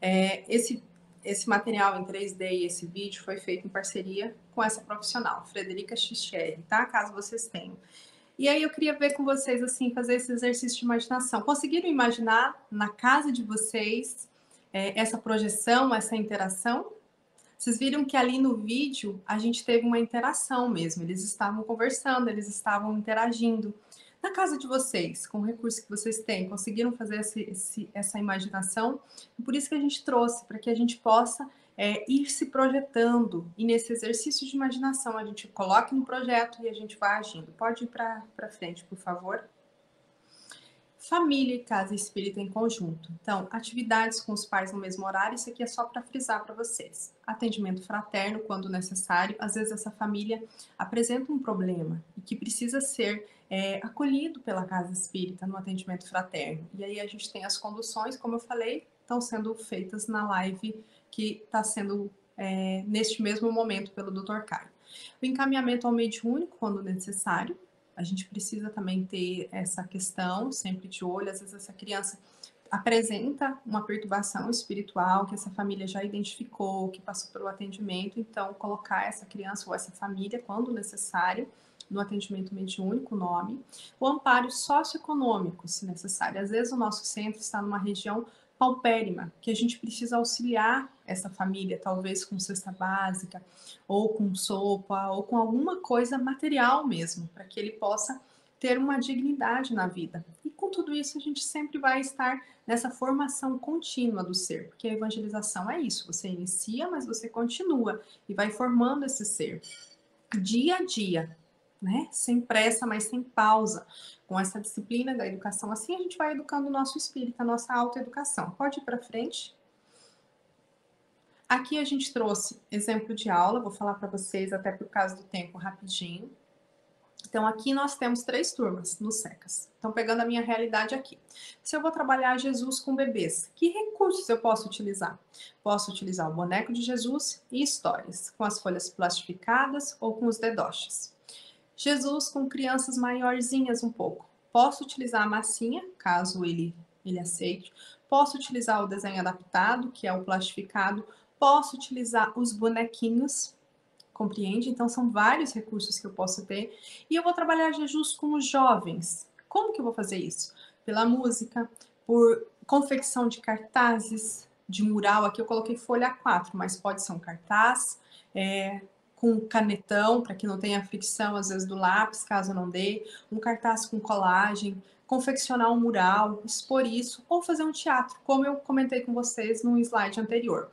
[SPEAKER 3] Esse material em 3D e esse vídeo foi feito em parceria com essa profissional, Frederica Xixerri, tá? Caso vocês tenham. E aí eu queria ver com vocês, assim, fazer esse exercício de imaginação. Conseguiram imaginar na casa de vocês essa projeção, essa interação? Vocês viram que ali no vídeo a gente teve uma interação mesmo. Eles estavam conversando, eles estavam interagindo. Na casa de vocês, com o recurso que vocês têm, conseguiram fazer essa imaginação? Por isso que a gente trouxe, para que a gente possa ir se projetando. E nesse exercício de imaginação, a gente coloca no projeto e a gente vai agindo. Pode ir para frente, por favor. Família e casa espírita em conjunto. Então, atividades com os pais no mesmo horário, isso aqui é só para frisar para vocês. Atendimento fraterno, quando necessário. Às vezes essa família apresenta um problema e que precisa ser acolhido pela casa espírita no atendimento fraterno. E aí a gente tem as conduções, como eu falei, estão sendo feitas na live que está sendo neste mesmo momento pelo Dr. Caio. O encaminhamento ao mediúnico, quando necessário. A gente precisa também ter essa questão sempre de olho. Às vezes essa criança apresenta uma perturbação espiritual que essa família já identificou, que passou pelo atendimento, então colocar essa criança ou essa família, quando necessário, no atendimento mediúnico, nome. O amparo socioeconômico, se necessário. Às vezes o nosso centro está numa região paupérrima, que a gente precisa auxiliar essa família, talvez com cesta básica, ou com sopa, ou com alguma coisa material mesmo, para que ele possa ter uma dignidade na vida. E com tudo isso, a gente sempre vai estar nessa formação contínua do ser, porque a evangelização é isso, você inicia, mas você continua e vai formando esse ser dia a dia, né? Sem pressa, mas sem pausa. Com essa disciplina da educação, assim a gente vai educando o nosso espírito, a nossa autoeducação. Pode ir para frente. Aqui a gente trouxe exemplo de aula, vou falar para vocês até por causa do tempo rapidinho. Então, aqui nós temos 3 turmas no SECAS. Então, pegando a minha realidade aqui. Se eu vou trabalhar Jesus com bebês, que recursos eu posso utilizar? Posso utilizar o boneco de Jesus e histórias, com as folhas plastificadas ou com os dedoches. Jesus com crianças maiorzinhas um pouco. Posso utilizar a massinha, caso ele aceite. Posso utilizar o desenho adaptado, que é o plastificado. Posso utilizar os bonequinhos, compreende? Então, são vários recursos que eu posso ter. E eu vou trabalhar Jesus com os jovens. Como que eu vou fazer isso? Pela música, por confecção de cartazes, de mural. Aqui eu coloquei folha A4, mas pode ser um cartaz, com canetão, para que não tenha fricção, às vezes, do lápis, caso não dê. Um cartaz com colagem, confeccionar um mural, expor isso, ou fazer um teatro, como eu comentei com vocês no slide anterior.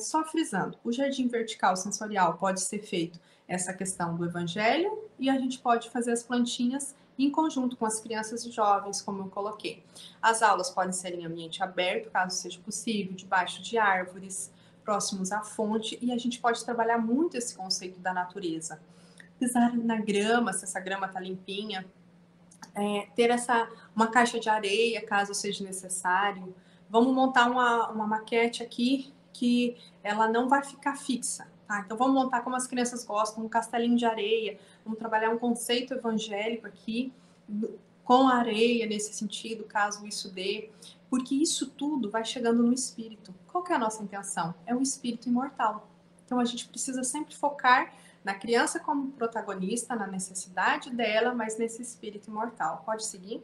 [SPEAKER 3] Só frisando, o jardim vertical sensorial pode ser feito essa questão do evangelho e a gente pode fazer as plantinhas em conjunto com as crianças e jovens, como eu coloquei. As aulas podem ser em ambiente aberto, caso seja possível, debaixo de árvores, próximos à fonte, e a gente pode trabalhar muito esse conceito da natureza. Pisar na grama, se essa grama está limpinha, ter uma caixa de areia, caso seja necessário. Vamos montar uma maquete aqui que ela não vai ficar fixa, tá? Então vamos montar como as crianças gostam, um castelinho de areia, vamos trabalhar um conceito evangélico aqui, com areia nesse sentido, caso isso dê, porque isso tudo vai chegando no espírito. Qual que é a nossa intenção? É o espírito imortal. Então a gente precisa sempre focar na criança como protagonista, na necessidade dela, mas nesse espírito imortal. Pode seguir?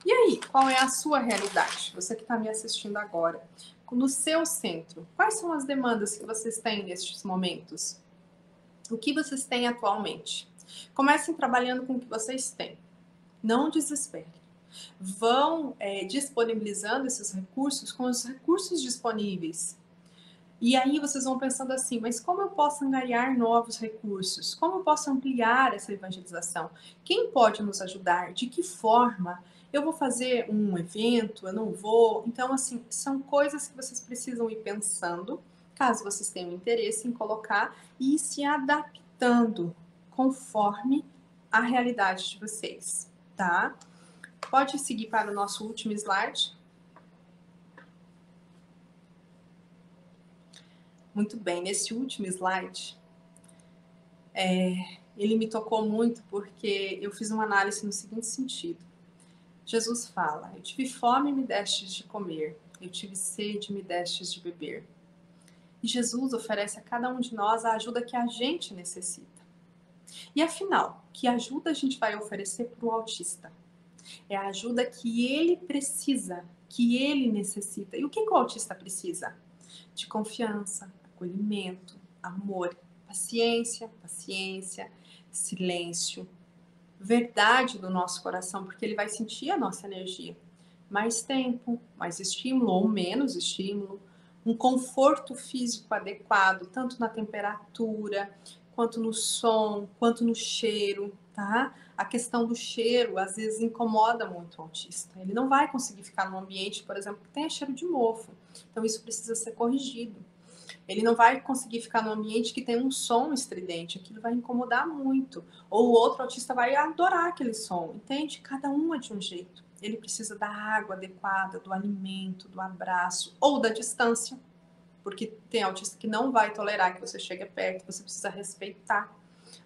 [SPEAKER 3] E aí, qual é a sua realidade? Você que está me assistindo agora. No seu centro, quais são as demandas que vocês têm nestes momentos? O que vocês têm atualmente? Comecem trabalhando com o que vocês têm. Não desesperem. Vão disponibilizando esses recursos com os recursos disponíveis. E aí vocês vão pensando assim, mas como eu posso angariar novos recursos? Como eu posso ampliar essa evangelização? Quem pode nos ajudar? De que forma? Eu vou fazer um evento? Eu não vou? Então, assim, são coisas que vocês precisam ir pensando, caso vocês tenham interesse em colocar, e ir se adaptando conforme a realidade de vocês, tá? Pode seguir para o nosso último slide. Muito bem, nesse último slide, ele me tocou muito porque eu fiz uma análise no seguinte sentido. Jesus fala, eu tive fome e me destes de comer, eu tive sede e me destes de beber. E Jesus oferece a cada um de nós a ajuda que a gente necessita. E afinal, que ajuda a gente vai oferecer para o autista? É a ajuda que ele precisa, que ele necessita. E o que o autista precisa? De confiança, acolhimento, amor, paciência, silêncio, verdade do nosso coração, porque ele vai sentir a nossa energia. Mais tempo, mais estímulo ou menos estímulo, um conforto físico adequado, tanto na temperatura, quanto no som, quanto no cheiro, tá? A questão do cheiro, às vezes, incomoda muito o autista. Ele não vai conseguir ficar num ambiente, por exemplo, que tenha cheiro de mofo. Então, isso precisa ser corrigido. Ele não vai conseguir ficar num ambiente que tem um som estridente, aquilo vai incomodar muito. Ou o outro autista vai adorar aquele som, entende? Cada um é de um jeito. Ele precisa da água adequada, do alimento, do abraço ou da distância, porque tem autista que não vai tolerar que você chegue perto, você precisa respeitar.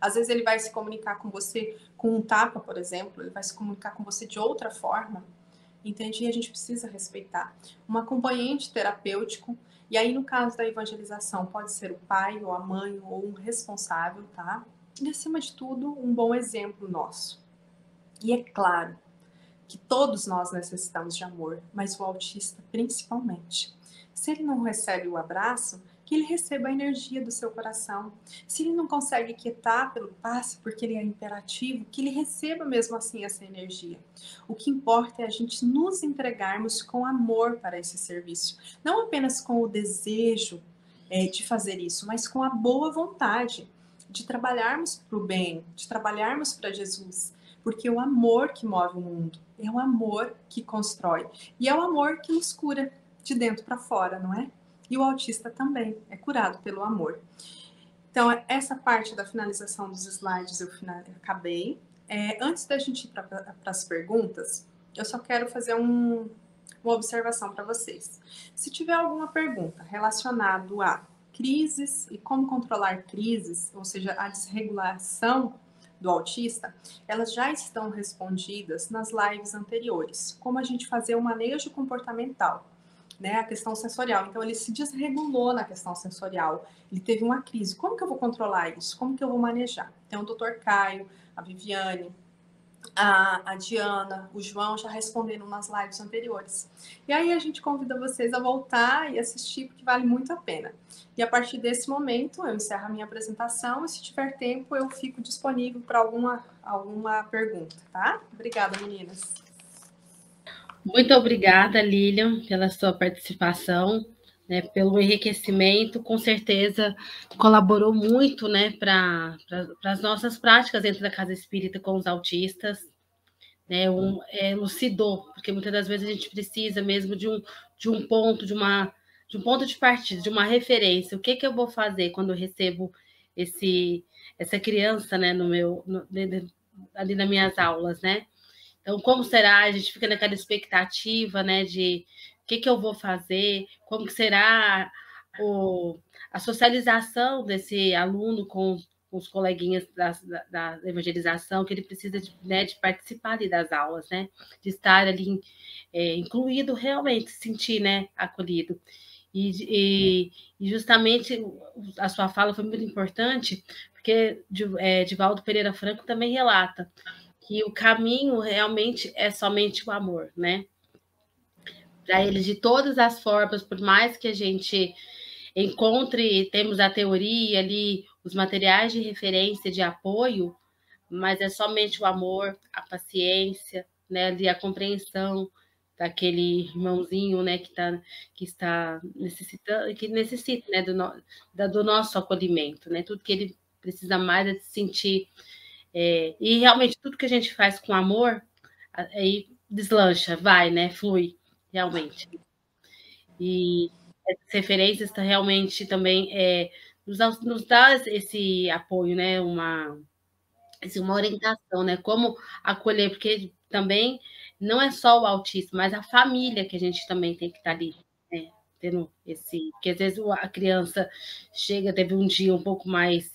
[SPEAKER 3] Às vezes ele vai se comunicar com você com um tapa, por exemplo, ele vai se comunicar com você de outra forma, entende? E a gente precisa respeitar. Um acompanhante terapêutico, e aí no caso da evangelização pode ser o pai ou a mãe ou um responsável, tá? E acima de tudo, um bom exemplo nosso. E é claro que todos nós necessitamos de amor, mas o autista principalmente. Se ele não recebe o abraço, que ele receba a energia do seu coração. Se ele não consegue quietar pelo passe, porque ele é imperativo, que ele receba mesmo assim essa energia. O que importa é a gente nos entregarmos com amor para esse serviço. Não apenas com o desejo de fazer isso, mas com a boa vontade de trabalharmos para o bem, de trabalharmos para Jesus. Porque é o amor que move o mundo, é o amor que constrói. E é o amor que nos cura de dentro para fora, não é? E o autista também é curado pelo amor. Então, essa parte da finalização dos slides eu acabei. Antes da gente ir para as perguntas, eu só quero fazer uma observação para vocês. Se tiver alguma pergunta relacionada a crises e como controlar crises, ou seja, a desregulação do autista, elas já estão respondidas nas lives anteriores. Como a gente fazer o manejo comportamental, né? A questão sensorial. Então, ele se desregulou na questão sensorial. Ele teve uma crise. Como que eu vou controlar isso? Como que eu vou manejar? Então, o Dr. Caio, a Viviane, a Diana, o João já responderam nas lives anteriores. E aí a gente convida vocês a voltar e assistir, porque vale muito a pena. E a partir desse momento, eu encerro a minha apresentação e se tiver tempo, eu fico disponível para alguma pergunta, tá? Obrigada, meninas.
[SPEAKER 2] Muito obrigada, Lilian, pela sua participação, né, pelo enriquecimento, com certeza colaborou muito, né, para as nossas práticas dentro da Casa Espírita com os autistas, né, elucidou, porque muitas das vezes a gente precisa mesmo de um ponto de partida, de uma referência. O que eu vou fazer quando eu recebo essa criança, né, ali nas minhas aulas, né? Então, como será? A gente fica naquela expectativa, né, de o que eu vou fazer, como que será a socialização desse aluno com os coleguinhas da evangelização, que ele precisa de participar ali das aulas, né, de estar ali incluído realmente, se sentir, né, acolhido. E justamente a sua fala foi muito importante, porque Divaldo Pereira Franco também relata que o caminho realmente é somente o amor, né? Para eles, de todas as formas, por mais que a gente temos a teoria ali, os materiais de referência, de apoio, mas é somente o amor, a paciência, né? Ali a compreensão daquele irmãozinho, né? Que está necessitando, que necessita, né? Do nosso acolhimento, né? Tudo que ele precisa mais é de se sentir. E realmente tudo que a gente faz com amor, aí deslancha, vai, né? Flui, realmente. E essas referências realmente também nos dá esse apoio, né? Uma orientação, né? Como acolher, porque também não é só o autista, mas a família que a gente também tem que estar ali, né? Tendo porque às vezes a criança teve um dia um pouco mais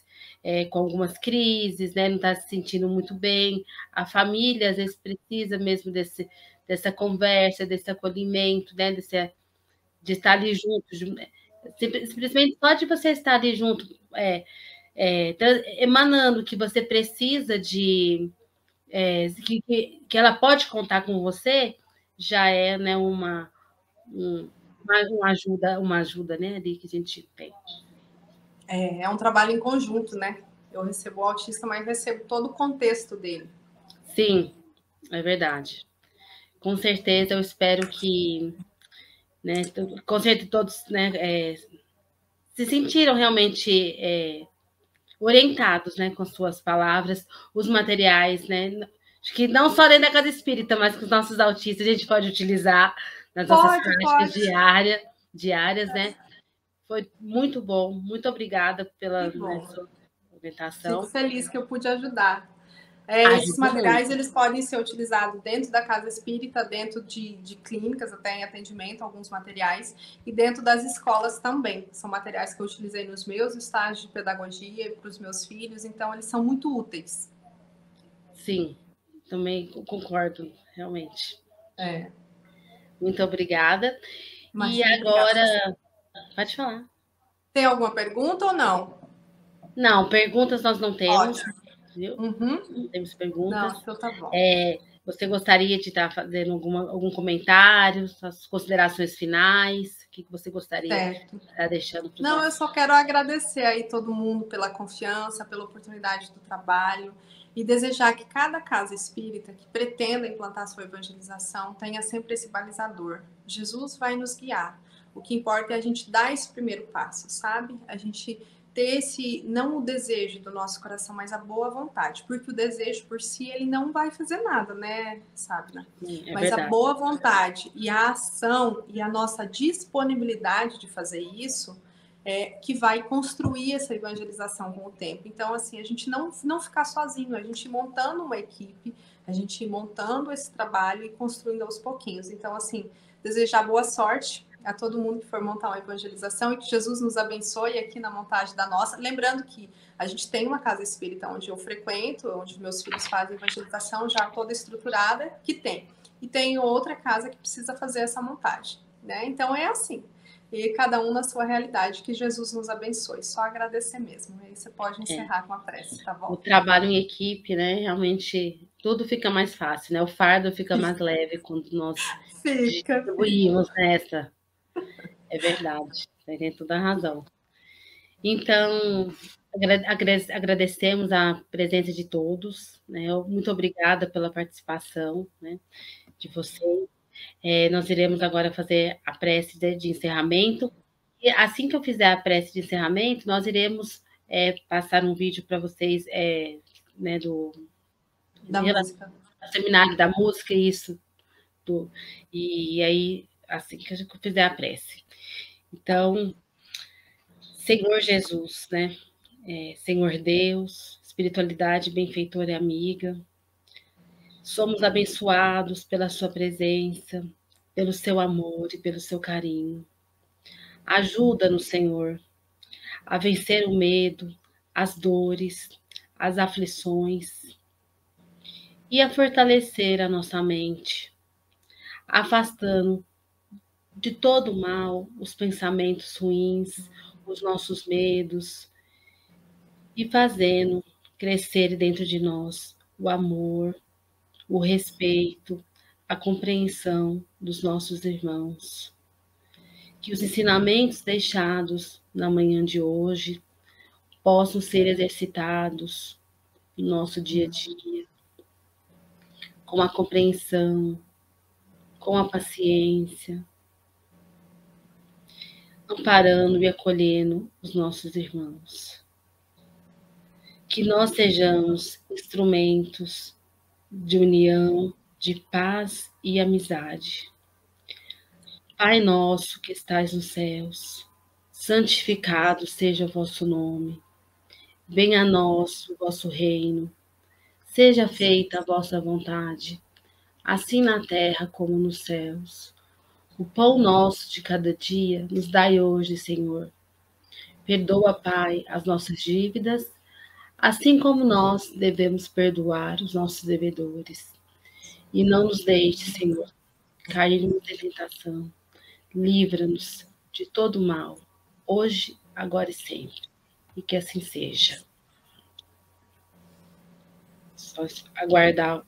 [SPEAKER 2] com algumas crises, né? Não está se sentindo muito bem. A família às vezes precisa mesmo dessa conversa, desse acolhimento, né? De estar ali juntos, simplesmente só de você estar ali junto, emanando que você precisa que ela pode contar com você, já é, né, uma ajuda, né, ali que a gente tem.
[SPEAKER 3] É um trabalho em conjunto, né? Eu recebo o autista, mas recebo todo o contexto dele.
[SPEAKER 2] Sim, é verdade. Com certeza, eu espero que, né, com certeza todos, né, se sentiram realmente orientados, né, com suas palavras, os materiais, né? Acho que não só dentro da casa espírita, mas com os nossos autistas a gente pode utilizar nas nossas práticas diárias, né? Foi muito bom, muito obrigada pela sua orientação.
[SPEAKER 3] Fico feliz que eu pude ajudar. Esses materiais eles podem ser utilizados dentro da casa espírita, dentro de clínicas, até em atendimento, alguns materiais, e dentro das escolas também. São materiais que eu utilizei nos meus estágios de pedagogia para os meus filhos, então eles são muito úteis.
[SPEAKER 2] Sim, também concordo, realmente.
[SPEAKER 3] É.
[SPEAKER 2] Muito obrigada.
[SPEAKER 3] Mas
[SPEAKER 2] agora, pode falar.
[SPEAKER 3] Tem alguma pergunta ou não?
[SPEAKER 2] Não, perguntas nós não temos.
[SPEAKER 3] Ótimo.
[SPEAKER 2] Viu?
[SPEAKER 3] Uhum.
[SPEAKER 2] Não temos perguntas.
[SPEAKER 3] Não, então tá bom.
[SPEAKER 2] Você gostaria de estar fazendo algum comentário, suas considerações finais? O que você gostaria de estar deixando para os
[SPEAKER 3] Não, eu só quero agradecer aí todo mundo pela confiança, pela oportunidade do trabalho e desejar que cada casa espírita que pretenda implantar sua evangelização tenha sempre esse balizador. Jesus vai nos guiar. O que importa é a gente dar esse primeiro passo, sabe? A gente ter esse, não o desejo do nosso coração, mas a boa vontade, porque o desejo por si, ele não vai fazer nada, né, sabe, né? Mas verdade. A boa vontade e a ação e a nossa disponibilidade de fazer isso que vai construir essa evangelização com o tempo. Então, assim, a gente não ficar sozinho, a gente montando uma equipe, a gente montando esse trabalho e construindo aos pouquinhos. Então, assim, desejar boa sorte a todo mundo que for montar uma evangelização e que Jesus nos abençoe aqui na montagem da nossa. Lembrando que a gente tem uma casa espírita onde eu frequento, onde meus filhos fazem evangelização já toda estruturada, que tem. E tem outra casa que precisa fazer essa montagem, né? Então é assim. E cada um na sua realidade, que Jesus nos abençoe. Só agradecer mesmo. Aí você pode encerrar com a prece, tá bom?
[SPEAKER 2] O trabalho em equipe, né? Realmente tudo fica mais fácil, né? O fardo fica mais leve quando nós distribuímos nessa. É verdade, você tem toda a razão. Então, agradecemos a presença de todos, né? Muito obrigada pela participação, né, de vocês. Nós iremos agora fazer a prece de encerramento. E assim que eu fizer a prece de encerramento, nós iremos passar um vídeo para vocês, né, do seminário da música, isso. E aí, assim que eu fizer a prece. Então, Senhor Jesus, né? Senhor Deus, espiritualidade benfeitora e amiga, somos abençoados pela sua presença, pelo seu amor e pelo seu carinho. Ajuda-nos, Senhor, a vencer o medo, as dores, as aflições e a fortalecer a nossa mente, afastando de todo o mal os pensamentos ruins, os nossos medos e fazendo crescer dentro de nós o amor, o respeito, a compreensão dos nossos irmãos. Que os ensinamentos deixados na manhã de hoje possam ser exercitados no nosso dia a dia, com a compreensão, com a paciência, amparando e acolhendo os nossos irmãos. Que nós sejamos instrumentos de união, de paz e amizade. Pai nosso que estais nos céus, santificado seja o vosso nome. Venha a nós o vosso reino. Seja feita a vossa vontade, assim na terra como nos céus. O pão nosso de cada dia nos dai hoje, Senhor. Perdoa, Pai, as nossas dívidas, assim como nós devemos perdoar os nossos devedores. E não nos deixe, Senhor, cairmos em tentação. Livra-nos de todo mal, hoje, agora e sempre. E que assim seja. Só aguardar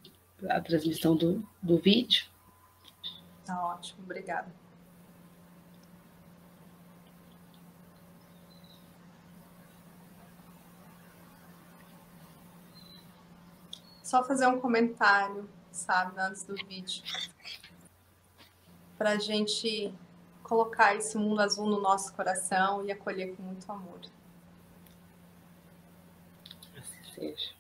[SPEAKER 2] a transmissão do vídeo.
[SPEAKER 3] Tá ótimo, obrigada. Só fazer um comentário, sabe, antes do vídeo, para a gente colocar esse mundo azul no nosso coração e acolher com muito amor.
[SPEAKER 2] Assim seja.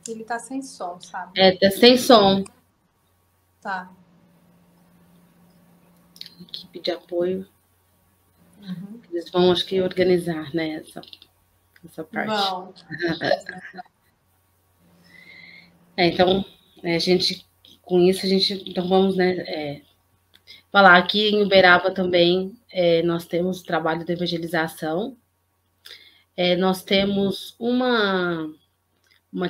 [SPEAKER 3] Ele tá sem som, sabe?
[SPEAKER 2] Tá sem som.
[SPEAKER 3] Tá.
[SPEAKER 2] Equipe de apoio. Eles vão, acho que, organizar, né, essa parte.
[SPEAKER 3] Bom.
[SPEAKER 2] Então, com isso, então vamos, né, falar aqui em Uberaba também, nós temos trabalho de evangelização. Nós temos uma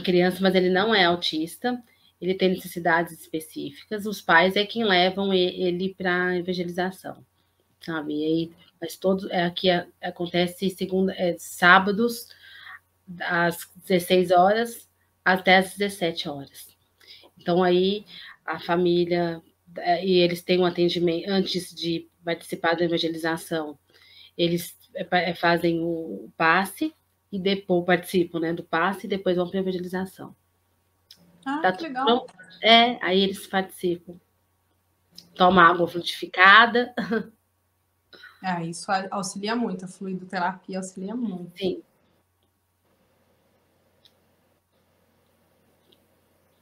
[SPEAKER 2] criança, mas ele não é autista, ele tem necessidades específicas, os pais é quem levam ele para evangelização, sabe? E aí, mas aqui acontece sábados, às 16 horas até às 17 horas. Então, aí, a família, e eles têm um atendimento, antes de participar da evangelização, eles fazem o passe, e depois participam, né, do passe, e depois vão para a evangelização.
[SPEAKER 3] Que legal.
[SPEAKER 2] Aí eles participam. Toma água frutificada.
[SPEAKER 3] Isso auxilia muito, a fluidoterapia auxilia muito.
[SPEAKER 2] Sim.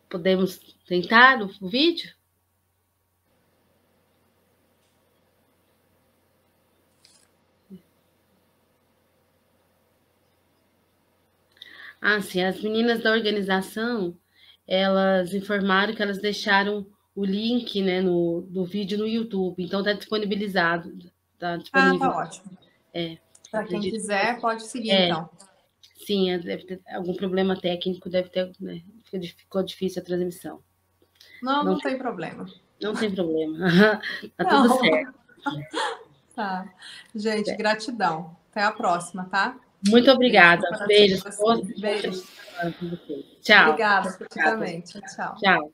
[SPEAKER 2] Podemos tentar o vídeo? Sim, as meninas da organização, elas informaram que elas deixaram o link, né, do vídeo no YouTube, então está disponibilizado. Tá disponível.
[SPEAKER 3] Tá ótimo. Para quem quiser, pode seguir, então.
[SPEAKER 2] Sim, deve ter algum problema técnico, deve ter, né, ficou difícil a transmissão.
[SPEAKER 3] Não tem problema.
[SPEAKER 2] Não tem problema. Tá tudo certo.
[SPEAKER 3] Tá. Gente, gratidão. Até a próxima, tá?
[SPEAKER 2] Muito obrigada. Beijo.
[SPEAKER 3] Beijo.
[SPEAKER 2] Tchau.
[SPEAKER 3] Obrigada, também. Tchau.
[SPEAKER 2] Tchau.